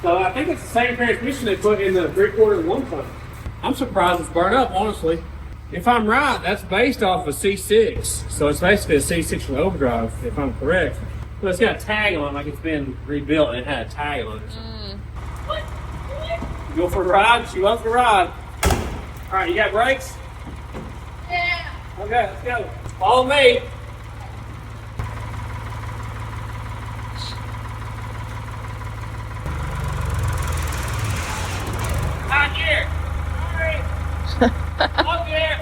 So I think it's the same transmission they put in the 3/4 1 ton. I'm surprised it's burned up, honestly. If I'm right, that's based off of C6. So it's basically a C6 with overdrive, if I'm correct. But it's got a tag on it, like it's been rebuilt and it had a tag on it. What? Go for a ride? She loves to ride. All right, you got brakes? Yeah. Okay, let's go. Follow me. Out here. All right. Up here.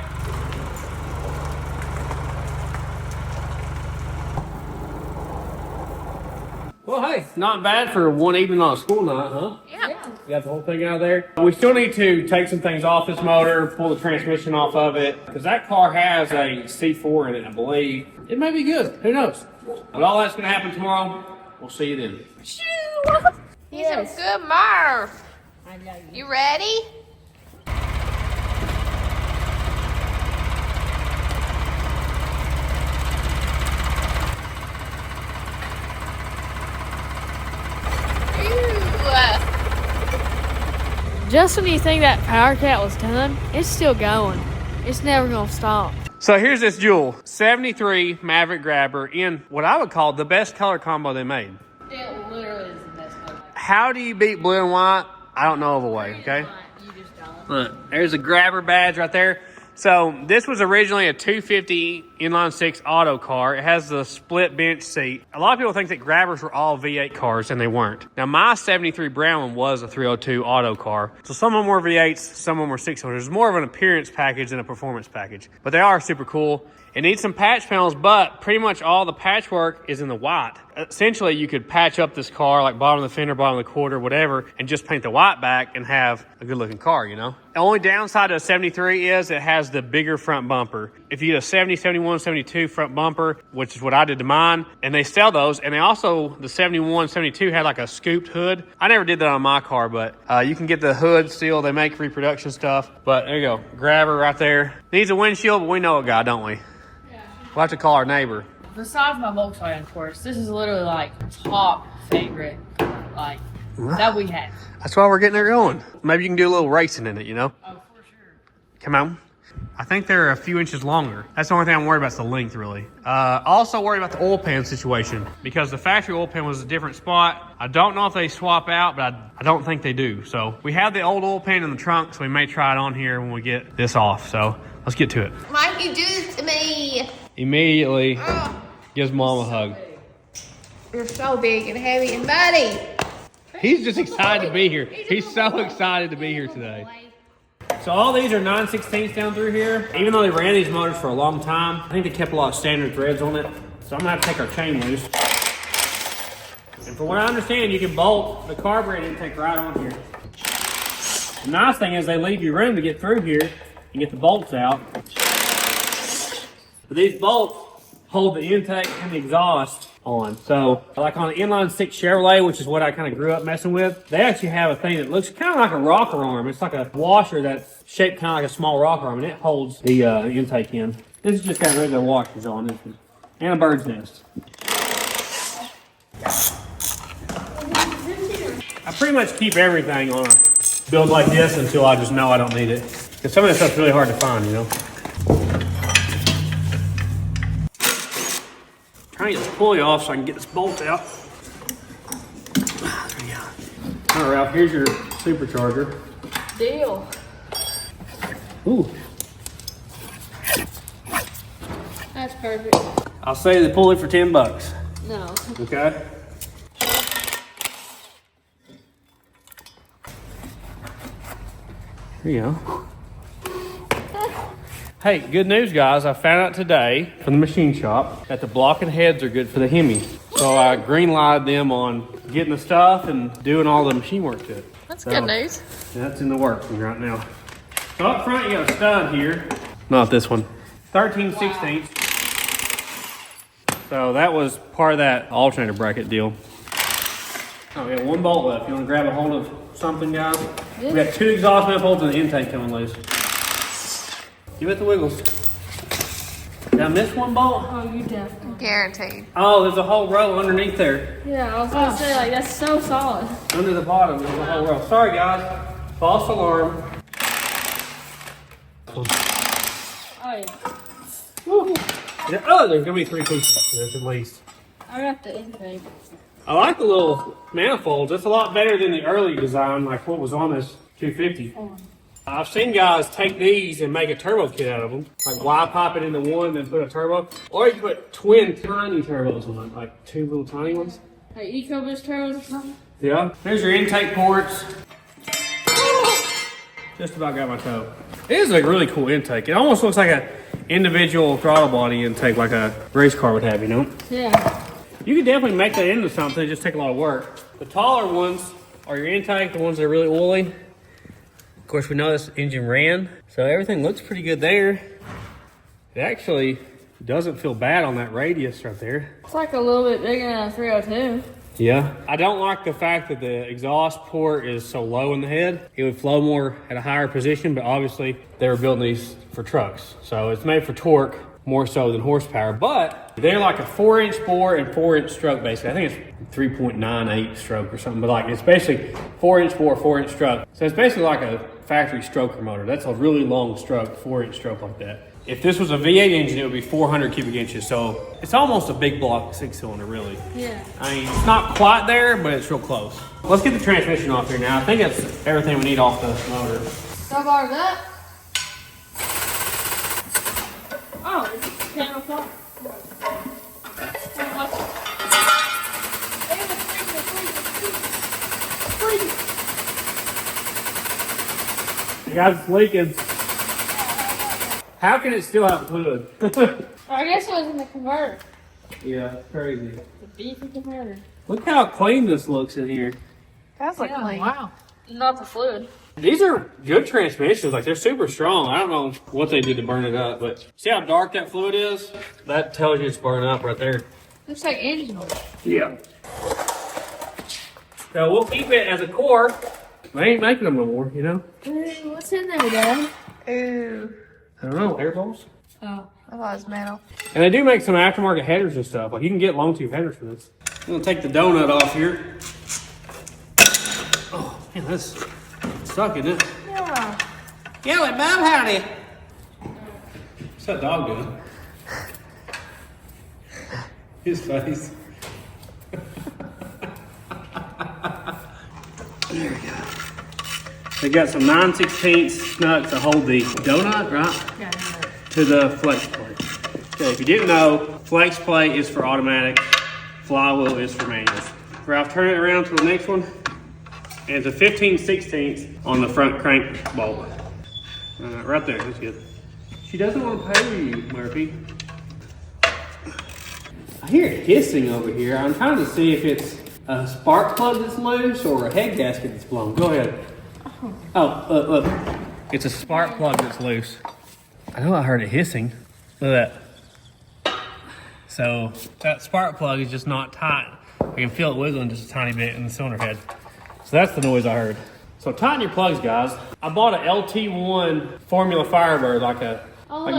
Well, hey, not bad for one evening on a school night, huh? Yeah. You got the whole thing out of there. We still need to take some things off this motor, pull the transmission off of it, because that car has a C4 in it, I believe. It may be good. Who knows? But all that's going to happen tomorrow. We'll see you then. Shoo! He's a good Murph. I know you. You ready? Just when you think that power cat was done, it's still going. It's never gonna stop. So here's this Jewel 73 Maverick Grabber in what I would call the best color combo they made. It literally is the best color. How do you beat blue and white? I don't know of a way, okay? You just don't. Look, there's a Grabber badge right there. So this was originally a 250 inline 6 auto car. It has the split bench seat. A lot of people think that Grabbers were all V8 cars, and they weren't. Now my 73 brown one was a 302 auto car. So some of them were V8s, some of them were 600s. It's more of an appearance package than a performance package. But they are super cool. It needs some patch panels, but pretty much all the patchwork is in the white. Essentially, you could patch up this car, like bottom of the fender, bottom of the quarter, whatever, and just paint the white back and have a good looking car, you know? The only downside to a 73 is it has the bigger front bumper. If you get a 70, 71, 72 front bumper, which is what I did to mine, and they sell those, and they also, the 71, 72 had like a scooped hood. I never did that on my car, but you can get the hood still. They make reproduction stuff. But there you go, Grabber right there. Needs a windshield, but we know a guy, don't we? We'll have to call our neighbor. Besides my Volkswagen, of course, this is literally like top favorite, like that we have. That's why we're getting her going. Maybe you can do a little racing in it, you know? Oh, for sure. Come on. I think they're a few inches longer. That's the only thing I'm worried about is the length, really. Also worried about the oil pan situation because the factory oil pan was a different spot. I don't know if they swap out, but I don't think they do. So we have the old oil pan in the trunk, so we may try it on here when we get this off. So let's get to it. Why'd you do this to me? Immediately gives Mom a hug. You're so big and heavy and buddy. He's just excited to be here. He's so excited to be here today. So all these are 9/16 down through here. Even though they ran these motors for a long time, I think they kept a lot of standard threads on it. So I'm gonna have to take our chain loose. And from what I understand, you can bolt the carburetor intake right on here. The nice thing is they leave you room to get through here and get the bolts out. But these bolts hold the intake and the exhaust on. So like on the Inline 6 Chevrolet, which is what I kind of grew up messing with, they actually have a thing that looks kind of like a rocker arm. It's like a washer that's shaped kind of like a small rocker arm, and it holds the intake in. This is just got regular washers on it, and a bird's nest. I pretty much keep everything on a build like this until I just know I don't need it. Because some of this stuff's really hard to find, you know? Trying to get this pulley off so I can get this bolt out. All right, Ralph, here's your supercharger. Deal. Ooh. That's perfect. I'll say the pulley for $10. No. Okay? Here you go. Hey, good news, guys. I found out today from the machine shop that the block and heads are good for the Hemi. So I green-lighted them on getting the stuff and doing all the machine work to it. That's good news. That's in the works right now. So up front, you got a stud here. Not this one. 13/16. So that was part of that alternator bracket deal. Oh, we got one bolt left. You want to grab a hold of something, guys? We got 2 exhaust manifolds and the intake coming loose. Give it the wiggles. Did I miss one bolt? Oh, you definitely. Guaranteed. Oh, there's a whole row underneath there. Yeah, I was gonna say, like, that's so solid. Under the bottom, there's a whole row. Sorry, guys. False alarm. Oh, yeah. Oh, there's gonna be 3 pieces to this at least. I got the intake. I like the little manifolds. It's a lot better than the early design, like what was on this 250. I've seen guys take these and make a turbo kit out of them. Like Y pop it into one, then put a turbo. Or you can put twin tiny turbos on it, like 2 little tiny ones. Like EcoBoost turbos or something? Yeah. There's your intake ports. Just about got my toe. It is a really cool intake. It almost looks like an individual throttle body intake, like a race car would have, you know? Yeah. You can definitely make that into something. It just take a lot of work. The taller ones are your intake, the ones that are really oily. Of course, we know this engine ran, so everything looks pretty good there. It actually doesn't feel bad on that radius right there. It's like a little bit bigger than a 302. Yeah. I don't like the fact that the exhaust port is so low in the head. It would flow more at a higher position, but obviously they were building these for trucks. So it's made for torque more so than horsepower, but they're like a 4-inch bore and 4-inch stroke basically. I think it's 3.98 stroke or something, but like it's basically 4-inch bore, 4-inch stroke. So it's basically like a factory stroker motor. That's a really long stroke, 4-inch stroke like that. If this was a V8 engine, it would be 400 cubic inches. So it's almost a big block 6-cylinder, really. Yeah. I mean, it's not quite there, but it's real close. Let's get the transmission off here now. I think that's everything we need off the motor. So far that. Oh, it's channel 4. Guys, it's leaking. How can it still have fluid? I guess it was in the converter. Yeah, crazy. The beefy converter. Look how clean this looks in here. That's like clean. Wow. Not the fluid. These are good transmissions. Like, they're super strong. I don't know what they did to burn it up, but see how dark that fluid is? That tells you it's burning up right there. Looks like engine oil. Yeah. So we'll keep it as a core. They ain't making them no more, you know? What's in there, Dad? Ooh. I don't know, air balls? Oh. I thought it was metal. And they do make some aftermarket headers and stuff. Like, you can get long tube headers for this. I'm gonna take the donut off here. Oh, man, that's stuck, isn't it? Yeah. Yellow, Bob, howdy. What's that dog doing? His face. There we go. They got some 9/16 nuts to hold the donut, right? Yeah. To the flex plate. Okay, if you didn't know, flex plate is for automatic, flywheel is for manual. Ralph, turn it around to the next one. And it's a 15/16 on the front crank bolt. Right there, that's good. She doesn't want to pay you, Murphy. I hear hissing over here. I'm trying to see if it's a spark plug that's loose or a head gasket that's blown. Go ahead. Oh, look. It's a spark plug that's loose. I know I heard it hissing. Look at that. So that spark plug is just not tight. I can feel it wiggling just a tiny bit in the cylinder head. So that's the noise I heard. So tighten your plugs, guys. I bought a LT1 Formula Firebird, like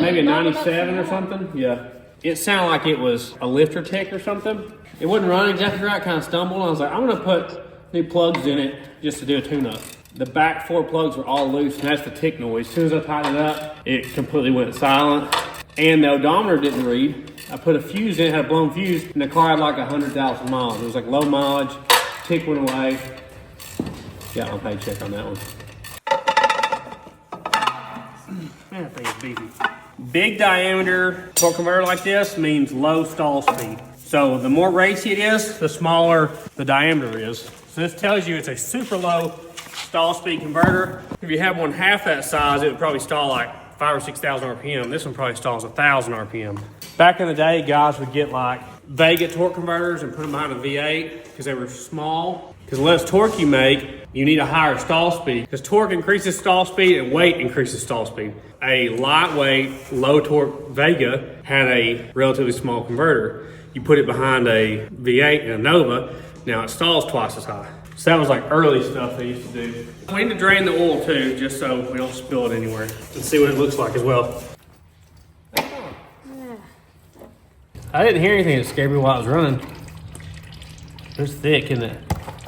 maybe a 97 or something. Yeah. It sounded like it was a lifter tick or something. It wouldn't run exactly right, kind of stumbled. I was like, I'm gonna put new plugs in it just to do a tune-up. The back 4 plugs were all loose, and that's the tick noise. As soon as I tightened it up, it completely went silent. And the odometer didn't read. I put a fuse in, had a blown fuse, and the car had like 100,000 miles. It was like low mileage, tick went away. Yeah, I'll pay check on that one. Man, that thing is beefy. Big diameter torque converter like this means low stall speed. So the more racy it is, the smaller the diameter is. So this tells you it's a super low stall speed converter. If you have one half that size, it would probably stall like 5,000 or 6,000 RPM. This one probably stalls 1,000 RPM. Back in the day, guys would get like Vega torque converters and put them behind a V8 because they were small. Because the less torque you make, you need a higher stall speed. Because torque increases stall speed and weight increases stall speed. A lightweight, low torque Vega had a relatively small converter. You put it behind a V8 and a Nova, now it stalls twice as high. So that was like early stuff they used to do. We need to drain the oil too, just so we don't spill it anywhere. And see what it looks like as well. I didn't hear anything that scared me while I was running. It's thick, isn't it?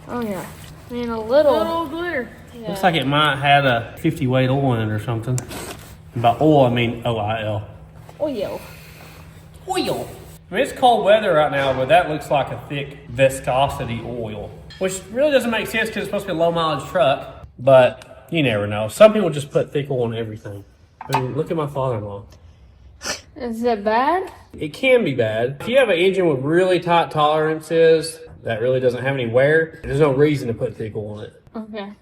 Oh yeah. I mean, a little glitter. Yeah. Looks like it might have a 50 weight oil in it or something. And by oil, I mean OIL. Oil. Oil. I mean, it's cold weather right now, but that looks like a thick viscosity oil. Which really doesn't make sense because it's supposed to be a low mileage truck. But you never know. Some people just put thick oil on everything. I mean, look at my father-in-law. Is it bad? It can be bad. If you have an engine with really tight tolerances that really doesn't have any wear, there's no reason to put thick oil on it. Okay.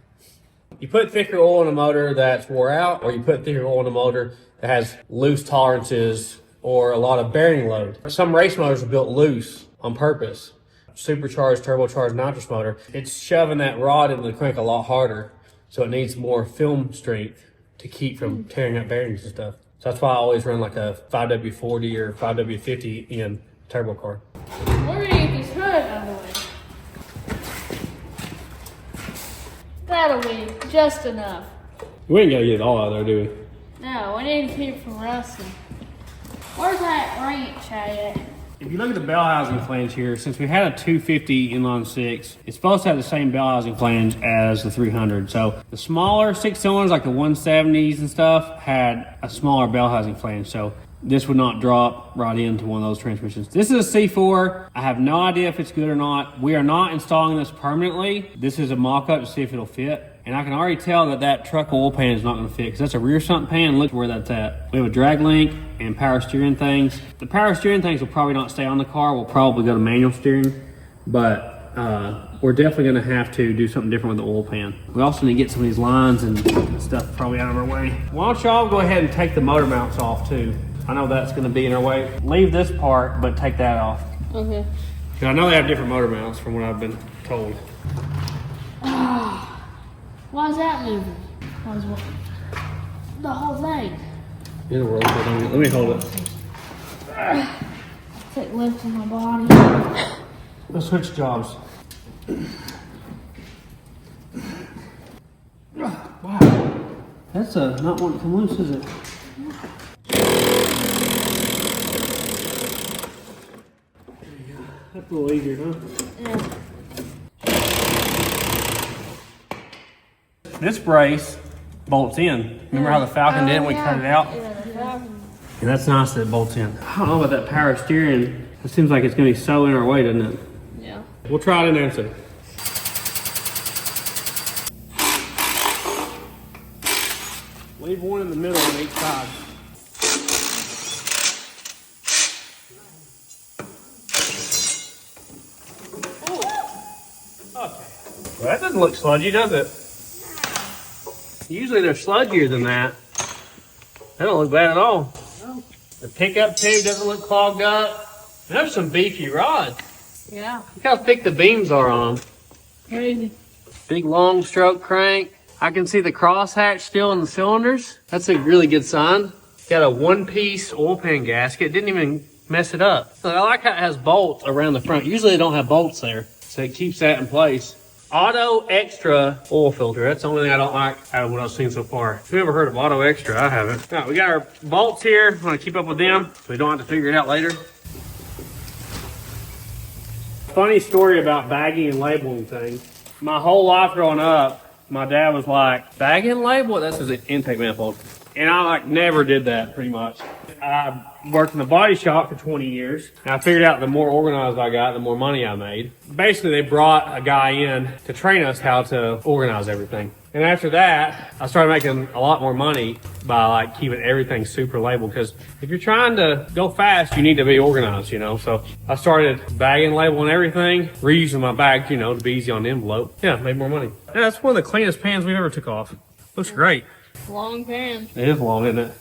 You put thicker oil in a motor that's wore out, or you put thicker oil in a motor that has loose tolerances or a lot of bearing load. Some race motors are built loose on purpose. Supercharged, turbocharged nitrous motor, it's shoving that rod into the crank a lot harder, so it needs more film strength to keep from tearing up bearings and stuff. So that's why I always run like a 5W40 or 5W50 in turbo car. We're gonna get this hood out of the way. That'll be just enough. We ain't gotta get it all out there, do we? No, we need to keep it from rusting. Where's that wrench at? If you look at the bell housing flange here, since we had a 250 inline 6, it's supposed to have the same bell housing flange as the 300. So the smaller 6 cylinders, like the 170s and stuff, had a smaller bell housing flange. So this would not drop right into one of those transmissions. This is a C4. I have no idea if it's good or not. We are not installing this permanently. This is a mock-up to see if it'll fit. And I can already tell that that truck oil pan is not going to fit because that's a rear sump pan. Look where that's at. We have a drag link and power steering things. The power steering things will probably not stay on the car. We'll probably go to manual steering, but we're definitely going to have to do something different with the oil pan. We also need to get some of these lines and stuff probably out of our way. Why don't y'all go ahead and take the motor mounts off too? I know that's gonna be in our way. Leave this part, but take that off. Okay. 'Cause I know they have different motor mounts from what I've been told. Why is that moving? The whole thing. Let me hold it. Take lift on my body. Let's switch jobs. Wow. That's not wanting to come loose, is it? That's a little easier, huh? Yeah. This brace bolts in. Remember how the Falcon did when we cut it out? Yeah, the Falcon. And that's nice that it bolts in. I don't know about that power steering. It seems like it's going to be so in our way, doesn't it? Yeah. We'll try it in there and see. Leave one in the middle on each side. Okay. Well, that doesn't look sludgy, does it? Usually they're sludgier than that. That don't look bad at all. No. The pickup tube doesn't look clogged up. There's some beefy rods. Yeah. Look how thick the beams are on them. Crazy. Big long stroke crank. I can see the crosshatch still in the cylinders. That's a really good sign. Got a one-piece oil pan gasket. Didn't even mess it up. So I like how it has bolts around the front. Usually they don't have bolts there, so it keeps that in place. Auto Extra oil filter. That's the only thing I don't like out of what I've seen so far. Who ever heard of Auto Extra? I haven't. All right, we got our bolts here. I'm gonna keep up with them so we don't have to figure it out later. Funny story about bagging and labeling things. My whole life growing up, my dad was like, bag and label? That's his intake manifold. And I never did that pretty much. I worked in the body shop for 20 years. And I figured out the more organized I got, the more money I made. Basically, they brought a guy in to train us how to organize everything. And after that, I started making a lot more money by keeping everything super labeled. Because if you're trying to go fast, you need to be organized, you know. So I started bagging, labeling everything, reusing my bag, you know, to be easy on the envelope. Yeah, made more money. Yeah, that's one of the cleanest pans we've ever took off. Looks great. Long pan. It is long, isn't it?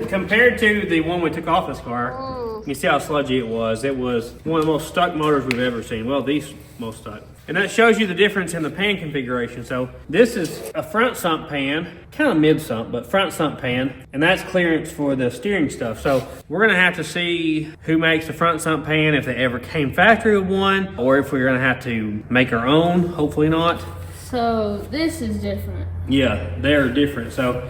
Compared to the one we took off this car, you see how sludgy it was. It was one of the most stuck motors we've ever seen. Well, these most stuck. And that shows you the difference in the pan configuration. So this is a front sump pan, kind of mid sump, but front sump pan. And that's clearance for the steering stuff. So we're gonna have to see who makes the front sump pan, if they ever came factory with one, or if we're gonna have to make our own, hopefully not. So this is different. Yeah, they're different. So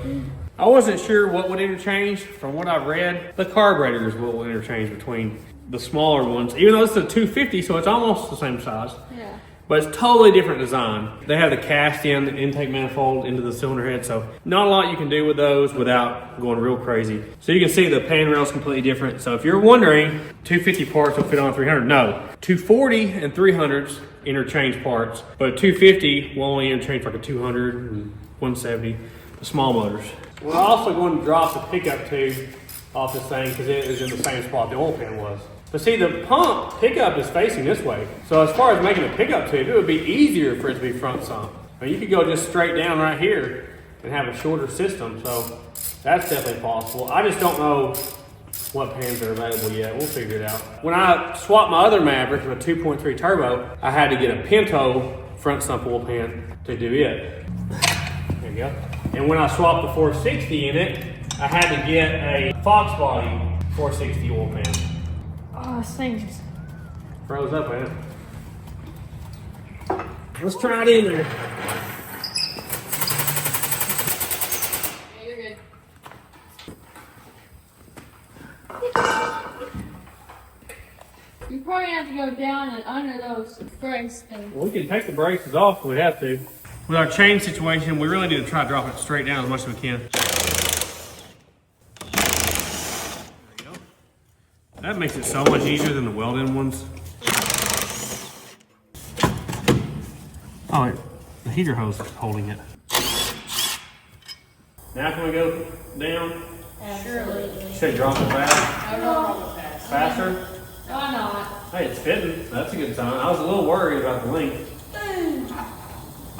I wasn't sure what would interchange. From what I've read, the carburetors will interchange between the smaller ones, even though it's a 250, so it's almost the same size. Yeah. But it's totally different design. They have the cast in the intake manifold into the cylinder head, so not a lot you can do with those without going real crazy. So you can see the pan rail is completely different. So if you're wondering, 250 parts will fit on a 300. No, 240 and 300s interchange parts, but 250 will only interchange for like a 200 and 170, the small motors. We're also going to drop the pickup tube off this thing because it is in the same spot the oil pan was. But see, the pump pickup is facing this way. So as far as making a pickup tube, it would be easier for it to be front sump. I mean, you could go just straight down right here and have a shorter system. So that's definitely possible. I just don't know what pans are available yet. We'll figure it out. When I swapped my other Maverick with a 2.3 turbo, I had to get a Pinto front sump oil pan to do it. There you go. And when I swapped the 460 in it, I had to get a Fox Body 460 oil pan. Oh, this thing just Froze up, man. Let's try it in there. Yeah, you're good. You probably have to go down and under those brakes things. We can take the braces off if we have to. With our chain situation, we really need to try to drop it straight down as much as we can. There you go. That makes it so much easier than the welded ones. Oh, wait. The heater hose is holding it. Now can we go down? Surely. Should I drop it fast? I don't know fast. Faster? Why not? Hey, it's fitting. That's a good sign. I was a little worried about the length.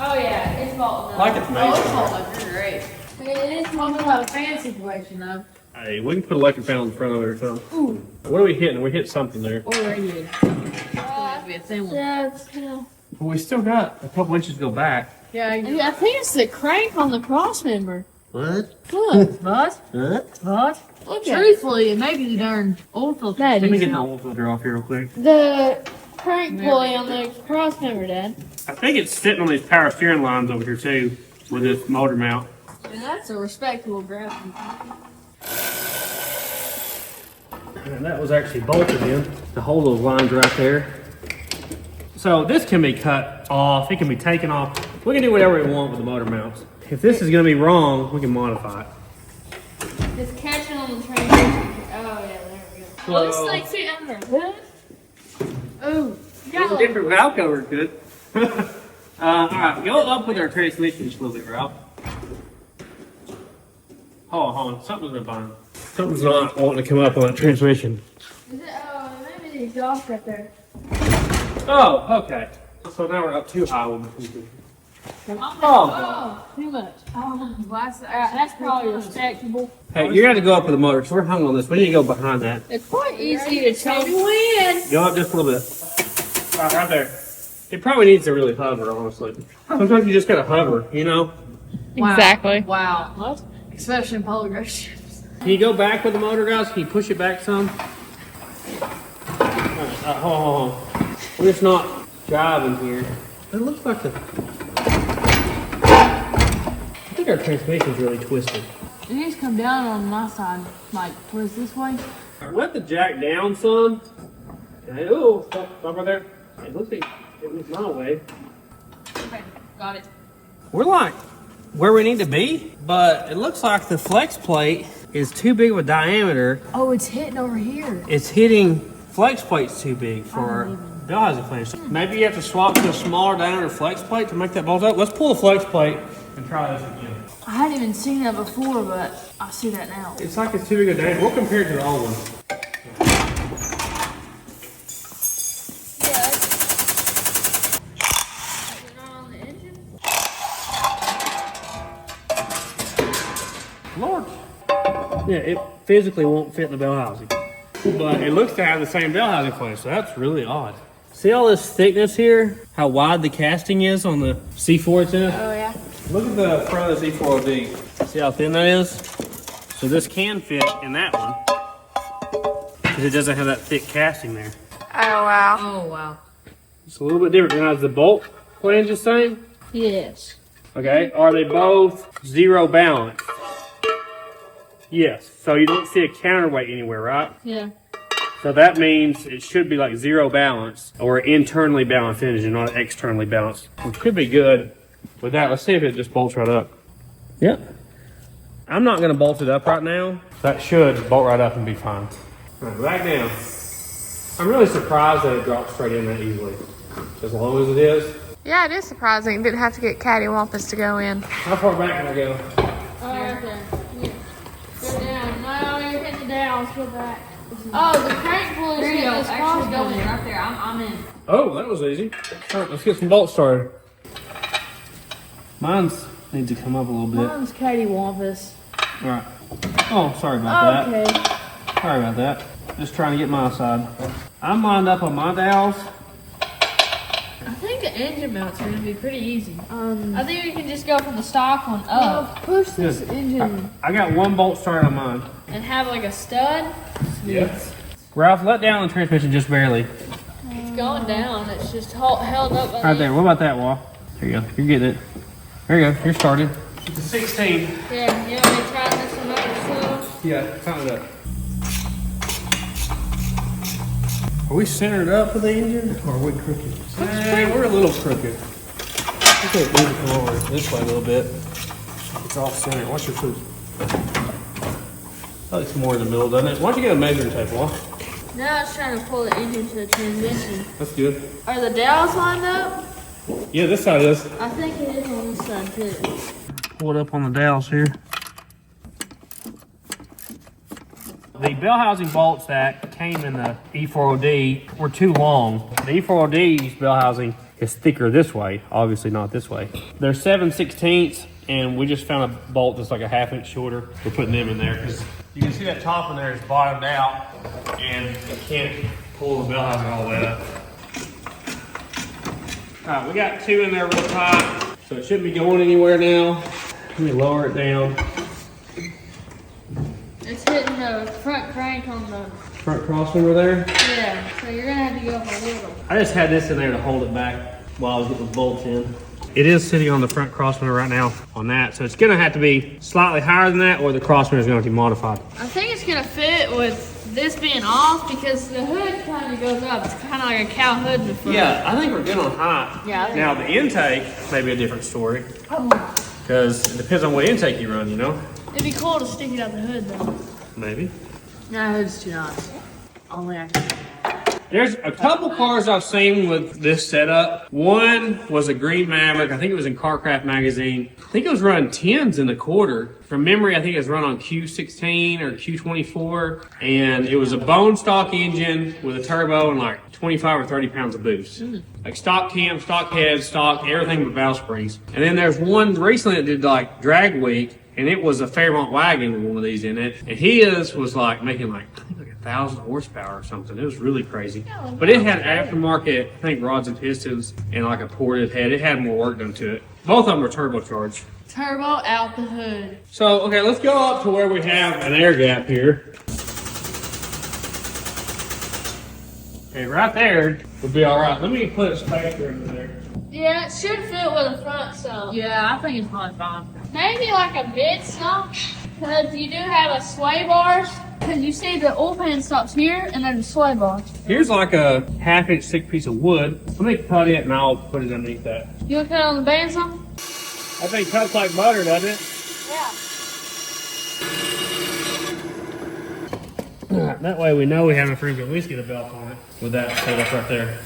Oh yeah, it's vaulting up. Like it's Oh, amazing. it's all looking great. It is talking about a fan situation though. Hey, we can put electric panel in front of it or something. Ooh. What are we hitting? We hit something there. Or radiator. Be a thin one. Yeah. Well, we still got a couple inches to go back. Yeah, I think it's the crank on the cross member. What? Look. What? What? Look at it. Truthfully, it may be the darn oil filter. Dad, Let me get the oil filter off here real quick. the crank pulley on the cross member, Dad. I think it's sitting on these power steering lines over here too, with this motor mount. And that's a respectable gravity. And that was actually bolted in to hold those lines right there. So this can be cut off, it can be taken off. We can do whatever we want with the motor mounts. If this is gonna be wrong, we can modify it. It's catching on the transmission. Oh, yeah, there we go. Well, this thing's sitting under the hood. Oh, There's a different valve cover, good. Alright, go up with our transmission just a little bit, Ralph. Hold on, something's been fine. Something's not wanting to come up on that transmission. Is it? Oh, maybe the exhaust right there. Oh, okay. So now we're up too high with the transmission. Oh, too much. Oh, well, that's probably respectable. Hey, you got to go up with the motor. So we're hung on this. We need to go behind that. It's quite easy to tell when. Go up just a little bit. Right there. It probably needs to really hover, honestly. Sometimes you just got to hover, you know? Wow. Exactly. Wow. What? Especially in polo ground ships. Can you go back with the motor, guys? Can you push it back some? Alright, hold on. We're just not driving here. It looks like the... I think our transmission's really twisted. It needs to come down on my side, like towards this way. Let the jack down, son. Okay, oh, stop right there. It looks like it was my way. Okay, got it. We're like where we need to be, but it looks like the flex plate is too big of a diameter. Oh, it's hitting over here. It's hitting flex plate's too big for our bell housing flange. Maybe you have to swap to a smaller diameter flex plate to make that bolt up. Let's pull the flex plate and try this again. I hadn't even seen that before, but I see that now. It's like it's too big a diameter. We'll compare it to the old one. Lord. Yeah, it physically won't fit in the bell housing. But it looks to have the same bell housing flange, so that's really odd. See all this thickness here? How wide the casting is on the C4 it's in? Oh, yeah. Look at the front of the Z4OD. See how thin that is? So this can fit in that one because it doesn't have that thick casting there. Oh, wow. Oh, wow. It's a little bit different. Now, is the bolt flange the same? Yes. Okay. Are they both zero balance? Yes. So you don't see a counterweight anywhere, right? Yeah. So that means it should be like zero balance or internally balanced engine, not externally balanced. Which could be good with that. Let's see if it just bolts right up. Yep. I'm not going to bolt it up right now. That should bolt right up and be fine. All right, back down. I'm really surprised that it dropped straight in that easily. As long as it is. Yeah, it is surprising. Didn't have to get cattywampus to go in. How far back can I go? Okay. Yeah. Go down. No, you're hitting the downs. Go back. Oh, the crank pulley is hitting this cross Going going. right there. I'm in. Oh, that was easy. All right, let's get some bolts started. Mine's need to come up a little bit. Mine's cattywampus. All right. Oh, sorry about that. Okay. Sorry about that. Just trying to get my side. I'm lined up on my dowels. I think the engine mounts are going to be pretty easy. I think we can just go from the stock one up. Push this Good. engine. I got one bolt started on mine. And have like a stud. Yes. Ralph, let down the transmission just barely. It's going down. It's just held up by Right there. What about that, Wall? There you go. You're getting it. There you go. You're started. It's a 16. Yeah, you want me to try this one out slow? Yeah, tighten it up. Are we centered up with the engine, or are we crooked? We're a little crooked. Okay, move it come over this way a little bit. It's off center. Watch your foot. That looks more in the middle, doesn't it? Why don't you get a measuring tape, Wall? Now it's trying to pull the engine to the transmission. That's good. Are the dowels lined up? Yeah, this side is. I think it is on this side too. Pull it up on the dowels here. The bell housing bolts that came in the E4OD were too long. The E4OD's bell housing is thicker this way, obviously not this way. They're 7/16, and we just found a bolt that's like a 1/2 inch shorter. We're putting them in there because You can see that top in there is bottomed out, and you can't pull the bell housing all the way up. All right, we got two in there real tight, so it shouldn't be going anywhere now. Let me lower it down. It's hitting the front crank on the... Front crossover there. Yeah, so you're gonna have to go up a little. I just had this in there to hold it back while I was getting the bolts in. It is sitting on the front crosswinder right now on that, so it's gonna have to be slightly higher than that, or the crosswinder is gonna have to be modified. I think it's gonna fit with this being off because the hood kind of goes up. It's kind of like a cow hood in the front. Yeah, I think we're good on height. Yeah, I think Now the intake may be a different story, because it depends on what intake you run, you know? It'd be cool to stick it out the hood though. Maybe. No, hood's too nice. Only I can. There's a couple cars I've seen with this setup. One was a green Maverick. I think it was in Carcraft magazine. I think it was running 10s in the quarter. From memory, I think it was run on Q16 or Q24. And it was a bone stock engine with a turbo and like 25 or 30 pounds of boost. Like stock cam, stock head, stock, everything but valve springs. And then there's one recently that did like drag week. And it was a Fairmont wagon with one of these in it. And his was like making like, I think like 1,000 horsepower or something. It was really crazy. But it had aftermarket, I think, rods and pistons and like a ported head. It had more work done to it. Both of them were turbocharged. Turbo out the hood. So, okay, let's go up to where we have an air gap here. Okay, right there would be all right. Let me put a spacer in there. Yeah, it should fit with the front stump. Yeah, I think it's probably fine. Maybe like a mid stump, because you do have a sway bars. Because you see the oil pan stops here, and then the sway bars. Here's like a 1/2-inch thick piece of wood. Let me cut it and I'll put it underneath that. You want to cut on the bandsaw? I think cuts like butter, doesn't it? Yeah. That way we know we haven't room to at least get a belt on it with that setup right there.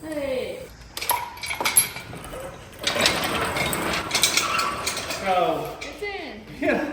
Hey. So, It's in. yeah,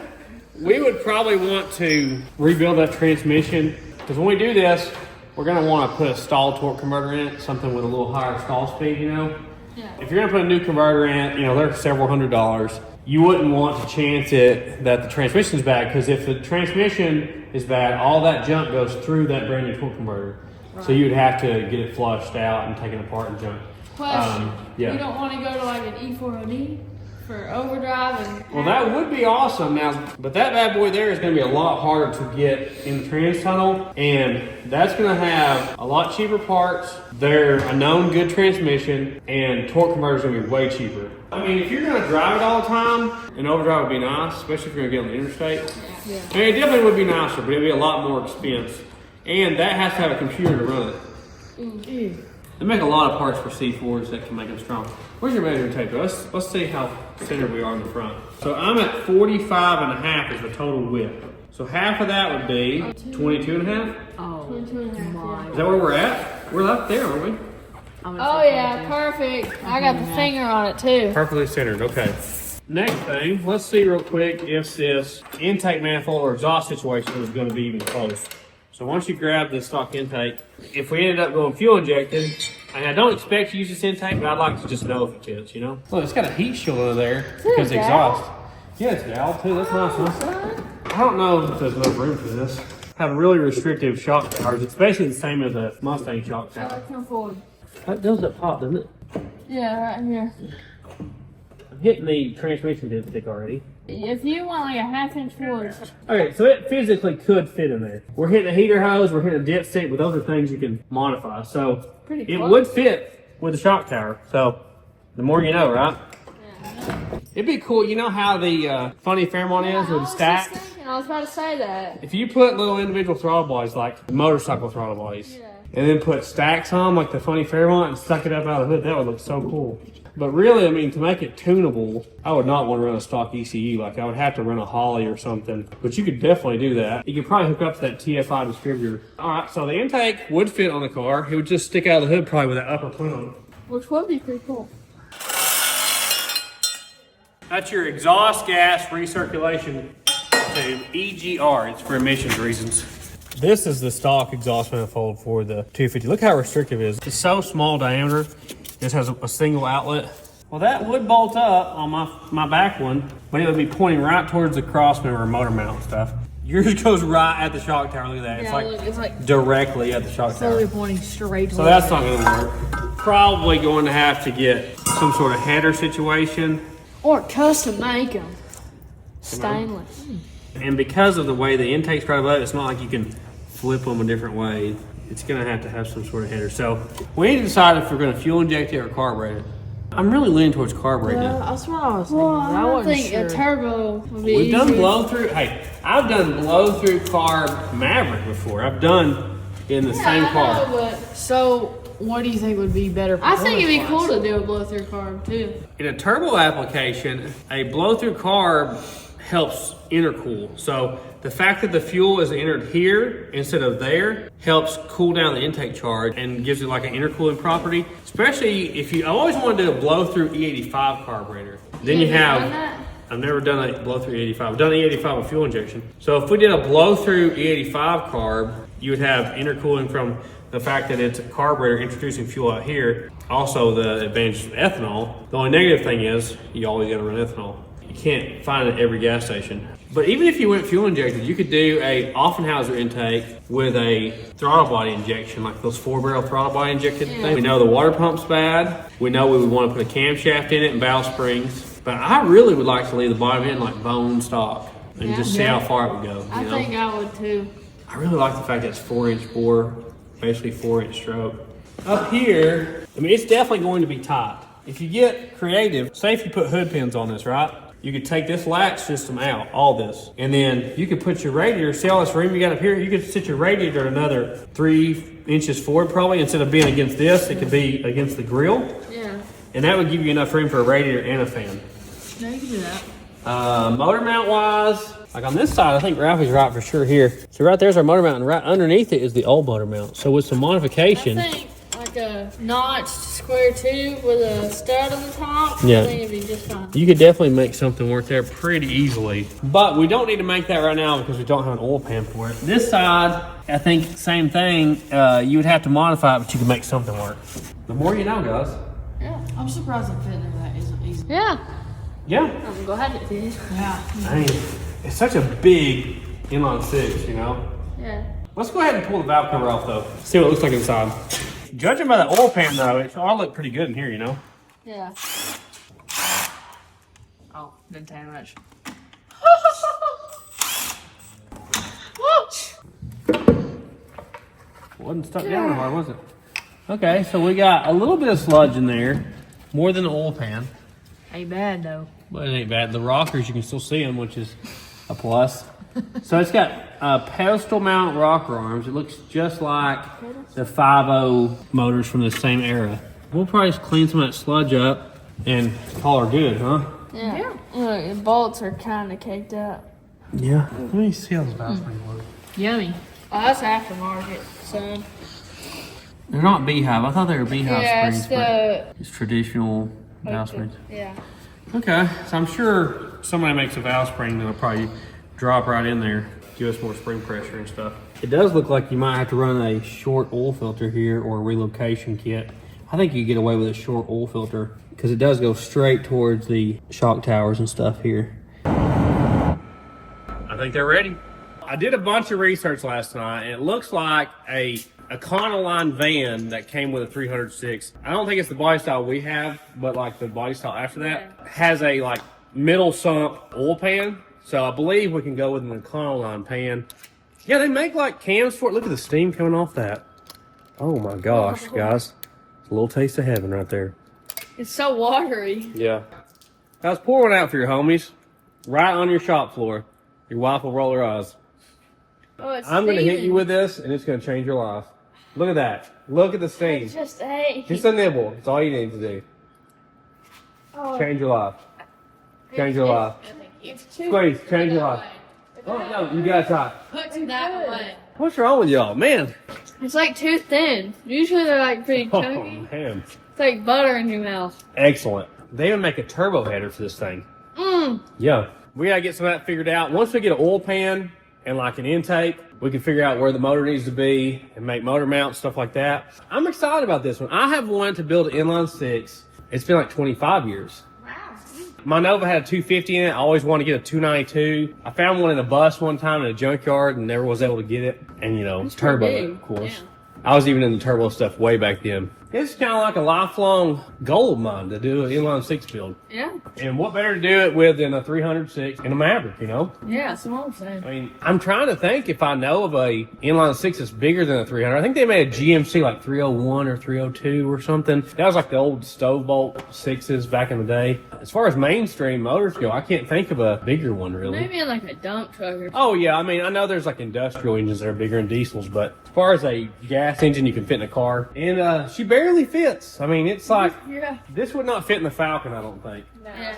we would probably want to rebuild that transmission, because when we do this, we're going to want to put a stall torque converter in it, something with a little higher stall speed, you know? Yeah. If you're going to put a new converter in it, you know, they're several $100s. You wouldn't want to chance it that the transmission's bad, because if the transmission is bad, all that junk goes through that brand new torque converter. Right. So you would have to get it flushed out and taken apart and junk. Question. Yeah. You don't want to go to like an E4OD for overdrive and... Well, that would be awesome now, but that bad boy there is going to be a lot harder to get in the trans tunnel, and that's going to have a lot cheaper parts. They're a known good transmission, and torque converter is going to be way cheaper. I mean, if you're going to drive it all the time, an overdrive would be nice, especially if you're going to get on the interstate. Yeah. I mean, it definitely would be nicer, but it would be a lot more expense, and that has to have a computer to run it. They make a lot of parts for C4s that can make them strong. Where's your measuring tape? Let's see how centered we are in the front. So I'm at 45.5 is the total width. So half of that would be 22.5. Oh, 22.5. Is that where we're at? We're up there, aren't we? Oh yeah, perfect. I got the finger on it too. Perfectly centered, okay. Next thing, let's see real quick if this intake manifold or exhaust situation is going to be even close. So once you grab the stock intake, if we ended up going fuel injected, and I don't expect to use this intake, but I'd like to just know if it fits, you know? Look, it's got a heat shield under there because the exhaust. Yeah, it's valve too, that's nice, huh? I don't know if there's enough room for this. Have really restrictive shock towers. It's basically the same as a Mustang shock tower. Come forward. That does that pop, doesn't it? Yeah, right here. I'm hitting the transmission dipstick already. If you want like a 1/2-inch forward. Okay, so it physically could fit in there. We're hitting a heater hose, we're hitting a dipstick, but those are things you can modify. So Pretty it close. would fit with the shock tower. So the more you know, right? Yeah. It'd be cool. You know how the funny Fairmont is with the stacks? I was about to say that. If you put little individual throttle bodies, like motorcycle throttle bodies, Yeah. and then put stacks on like the funny Fairmont and stuck it up out of the hood, that would look so cool. But really, I mean, to make it tunable, I would not want to run a stock ECU. Like, I would have to run a Holly or something. But you could definitely do that. You could probably hook up to that TFI distributor. All right, so the intake would fit on the car. It would just stick out of the hood probably with that upper plume. Which would be pretty cool. That's your exhaust gas recirculation tube, EGR. It's for emissions reasons. This is the stock exhaust manifold for the 250. Look how restrictive it is. It's so small diameter. This has a single outlet. Well, that would bolt up on my back one, but it would be pointing right towards the cross member motor mount stuff. Yours goes right at the shock tower. Look at that. Yeah, It's like directly at the shock tower. Slowly pointing straight. So that's not going to work. Probably going to have to get some sort of header situation. Or custom make them. Stainless. And because of the way the intake's right above, it's not like you can flip them a different way. It's going to have some sort of header. So we need to decide if we're going to fuel inject it or carburet it. I'm really leaning towards carbureting it. That's what I was thinking. Well, I I wasn't think sure. a turbo would be We've done easier. blow through. Hey, I've done blow through carb Maverick before. I've done in the same car. But So, what do you think would be better? I think it'd be cool performance-wise? to do a blow through carb too. In a turbo application, a blow through carb helps intercool. So the fact that the fuel is entered here instead of there helps cool down the intake charge and gives it like an intercooling property. Especially if you, I always want to do a blow through E85 carburetor. Then you Have you have, done that? I've never done a blow through E85. I've done E85 with fuel injection. So if we did a blow through E85 carb, you would have intercooling from the fact that it's a carburetor introducing fuel out here. Also the advantage of ethanol. The only negative thing is you always gotta run ethanol. You can't find it at every gas station. But even if you went fuel injected, you could do a Offenhauser intake with a throttle body injection, like those 4-barrel throttle body injected things. We know the water pump's bad. We know we would want to put a camshaft in it and valve springs. But I really would like to leave the bottom end like bone stock and just see how far it would go. I you know? think I would too. I really like the fact that it's 4-inch bore, basically 4-inch stroke. Up here, I mean, it's definitely going to be tight. If you get creative, say if you put hood pins on this, right? You could take this latch system out, all this, and then you could put your radiator, see all this room you got up here? You could sit your radiator another 3 inches forward probably. Instead of being against this, it could be against the grill. Yeah. And that would give you enough room for a radiator and a fan. No, you can do that. Motor mount wise, like on this side, I think Ralphie's right for sure here. So right there's our motor mount, and right underneath it is the old motor mount. So with some modification. I think like a notched square tube with a stud on the top. Yeah. I think it'd be just fine. You could definitely make something work there pretty easily. But we don't need to make that right now because we don't have an oil pan for it. This side, I think same thing. You would have to modify it, but you can make something work. The more you know, guys. Yeah. I'm surprised it fit into that easy. Yeah. Yeah. I'm gonna go ahead and do it. Yeah. I mean, it's such a big inline 6, you know? Yeah. Let's go ahead and pull the valve cover off though. See what it looks like inside. Judging by the oil pan though, it all look pretty good in here, you know? Yeah. Oh, didn't take much. Wasn't stuck down hard, was it? Okay, so we got a little bit of sludge in there, more than the oil pan, Ain't bad though. but it ain't bad. The rockers, you can still see them, which is a plus. So it's got pedestal mount rocker arms. It looks just like the 5.0 motors from the same era. We'll probably just clean some of that sludge up and call her good, huh? Yeah. Look, the bolts are kind of caked up. Yeah. Let me see how those valve springs work. Yummy. Oh, that's aftermarket, son. They're not beehive. I thought they were beehive Yeah, springs, it's the. but it's traditional valve springs. Yeah. Okay, so I'm sure somebody makes a valve spring that'll probably drop right in there, give us more spring pressure and stuff. It does look like you might have to run a short oil filter here or a relocation kit. I think you get away with a short oil filter because it does go straight towards the shock towers and stuff here. I think they're ready. I did a bunch of research last night, and it looks like a Econoline van that came with a 306. I don't think it's the body style we have, but like the body style after that has a like middle sump oil pan. So I believe we can go with an Econoline pan. Yeah, they make like cams for it. Look at the steam coming off that. Oh my gosh, guys. It's a little taste of heaven right there. It's so watery. Yeah. Guys, pour one out for your homies. Right on your shop floor. Your wife will roll her eyes. Oh, it's I'm going to hit steaming. you with this, and it's going to change your life. Look at that. Look at the steam. It's just a. Just a nibble. That's all you need to do. Oh, Change your life. Change your life. It's too. Squeeze. Change your life. Oh, no. You got to try. Put that way. What's wrong with y'all? Man. It's like too thin. Usually they're like pretty Oh, chunky. man. It's like butter in your mouth. Excellent. They even make a turbo header for this thing. Yeah. We got to get some of that figured out. Once we get an oil pan and like an intake, we can figure out where the motor needs to be and make motor mounts, stuff like that. I'm excited about this one. I have wanted to build an inline 6 It's been like 25 years. My Nova had a 250 in it. I always wanted to get a 292. I found one in a bus one time in a junkyard and never was able to get it. And you know, it's turbo, of course. Yeah. I was even in the turbo stuff way back then. It's kind of like a lifelong goal of mine to do an inline six build. Yeah. And what better to do it with than a 306 and a Maverick, you know? Yeah, that's what I'm saying. I mean, I'm trying to think if I know of a inline six that's bigger than a 300. I think they made a GMC like 301 or 302 or something. That was like the old stove bolt sixes back in the day. As far as mainstream motors go, I can't think of a bigger one really. Maybe in like a dump truck or something. Oh yeah, I mean, I know there's like industrial engines that are bigger than diesels, but as far as a gas engine you can fit in a car, and she barely fits. I mean, it's like, this would not fit in the Falcon, I don't think,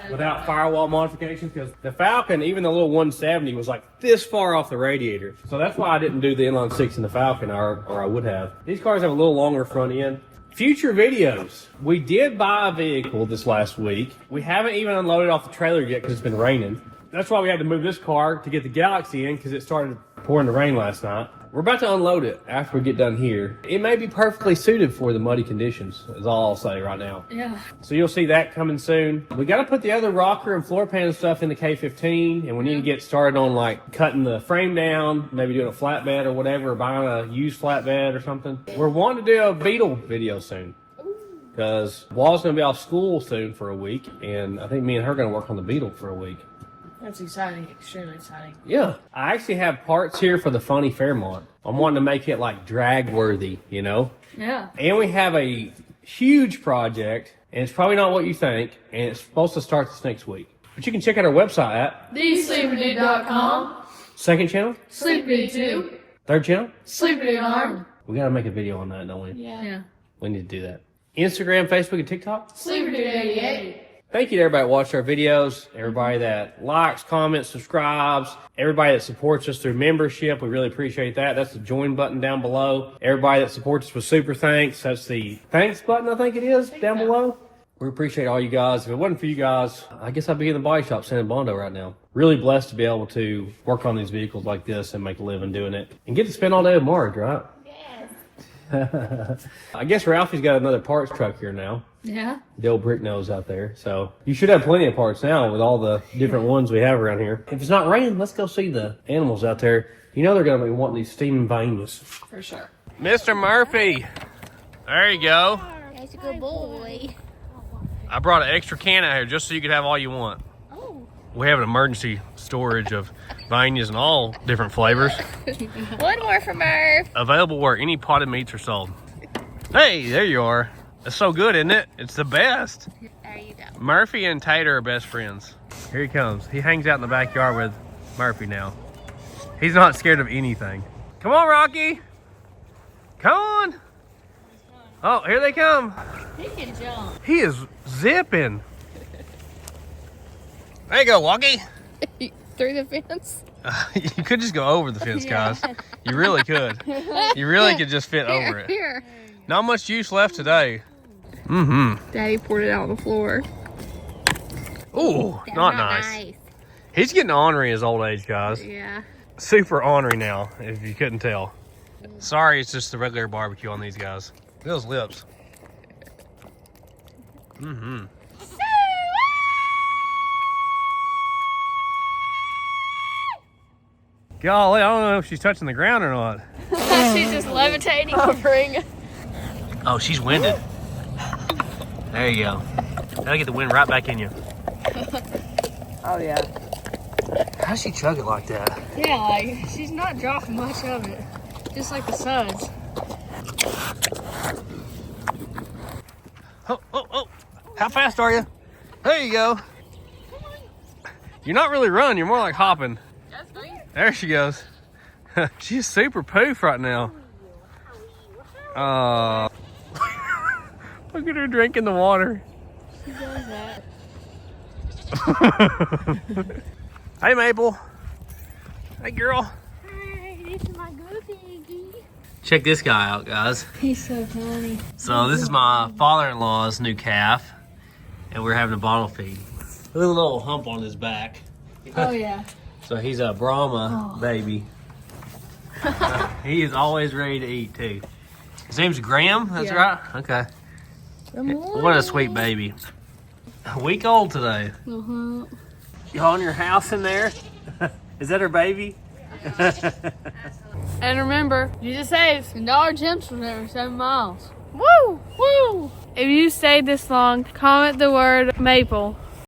without firewall modifications, because the Falcon, even the little 170, was like this far off the radiator. So that's why I didn't do the inline six in the Falcon, or I would have. These cars have a little longer front end. Future videos. We did buy a vehicle this last week. We haven't even unloaded off the trailer yet because it's been raining. That's why we had to move this car to get the Galaxy in, because it started pouring the rain last night. We're about to unload it after we get done here. It may be perfectly suited for the muddy conditions, is all I'll say right now. Yeah. So you'll see that coming soon. We got to put the other rocker and floor pan stuff in the K15, and we need to get started on like cutting the frame down, maybe doing a flatbed or whatever, or buying a used flatbed or something. We're wanting to do a Beetle video soon, because Wall's going to be off school soon for a week, and I think me and her are going to work on the Beetle for a week. That's exciting, extremely exciting. Yeah. I actually have parts here for the funny Fairmont. I'm wanting to make it like drag worthy, you know? Yeah. And we have a huge project, and it's probably not what you think, and it's supposed to start this next week. But you can check out our website at thesleeperdude.com. Second channel? Sleeperdude 2. Third channel? Sleeperdude Arm. We got to make a video on that, don't we? Yeah. We need to do that. Instagram, Facebook, and TikTok? Sleeperdude 88. Thank you to everybody that watched our videos, everybody that likes, comments, subscribes, everybody that supports us through membership. We really appreciate that. That's the join button down below. Everybody that supports us with super thanks, that's the thanks button, I think it is, down below. We appreciate all you guys. If it wasn't for you guys, I guess I'd be in the body shop San Bondo right now. Really blessed to be able to work on these vehicles like this and make a living doing it. And get to spend all day with Marge, right? Yes. I guess Ralphie's got another parts truck here now. Yeah. The old brick nose out there. So you should have plenty of parts now with all the different ones we have around here. If it's not raining, let's go see the animals out there. You know they're going to be wanting these steaming veins. For sure. Mr. Murphy. There you go. That's a good boy. I brought an extra can out here just so you could have all you want. Oh. We have an emergency storage of Vainas in all different flavors. One more for Murph. Available where any potted meats are sold. Hey, there you are. It's so good, isn't it? It's the best. There you go. Murphy and Tater are best friends. Here he comes. He hangs out in the backyard with Murphy now. He's not scared of anything. Come on, Rocky. Come on. Oh, here they come. He can jump. He is zipping. There you go, Walkie. Through the fence? You could just go over the fence, guys. You really could. You really could just fit over it. Here. Not much juice left today. Mm-hmm. Daddy poured it out on the floor. Ooh, not nice. He's getting ornery his old age, guys. Yeah. Super ornery now, if you couldn't tell. Sorry, it's just the regular barbecue on these guys. Look at those lips. Mm-hmm. Golly, I don't know if she's touching the ground or not. She's just levitating, hovering. Oh, she's winded. There you go. That'll get the wind right back in you. Oh, yeah. How does she chug it like that? Yeah, like, she's not dropping much of it. Just like the suds. Oh, oh, oh. How fast are you? There you go. You're not really running, you're more like hopping. There she goes. She's super poof right now. Look at her drinking the water. She does that. Hey, Maple. Hey, girl. Hi, this is my good piggy. Check this guy out, guys. He's so funny. So this is my father-in-law's new calf, and we're having a bottle feed. Look at the little hump on his back. Oh, yeah. So he's a Brahma baby. He is always ready to eat too. His name's Graham, that's right? Okay. What a sweet baby. A week old today. Uh-huh. You on your house in there? Is that her baby? And remember, Jesus saves. And Dollar Gems from every 7 miles. Woo! Woo! If you stayed this long, comment the word maple.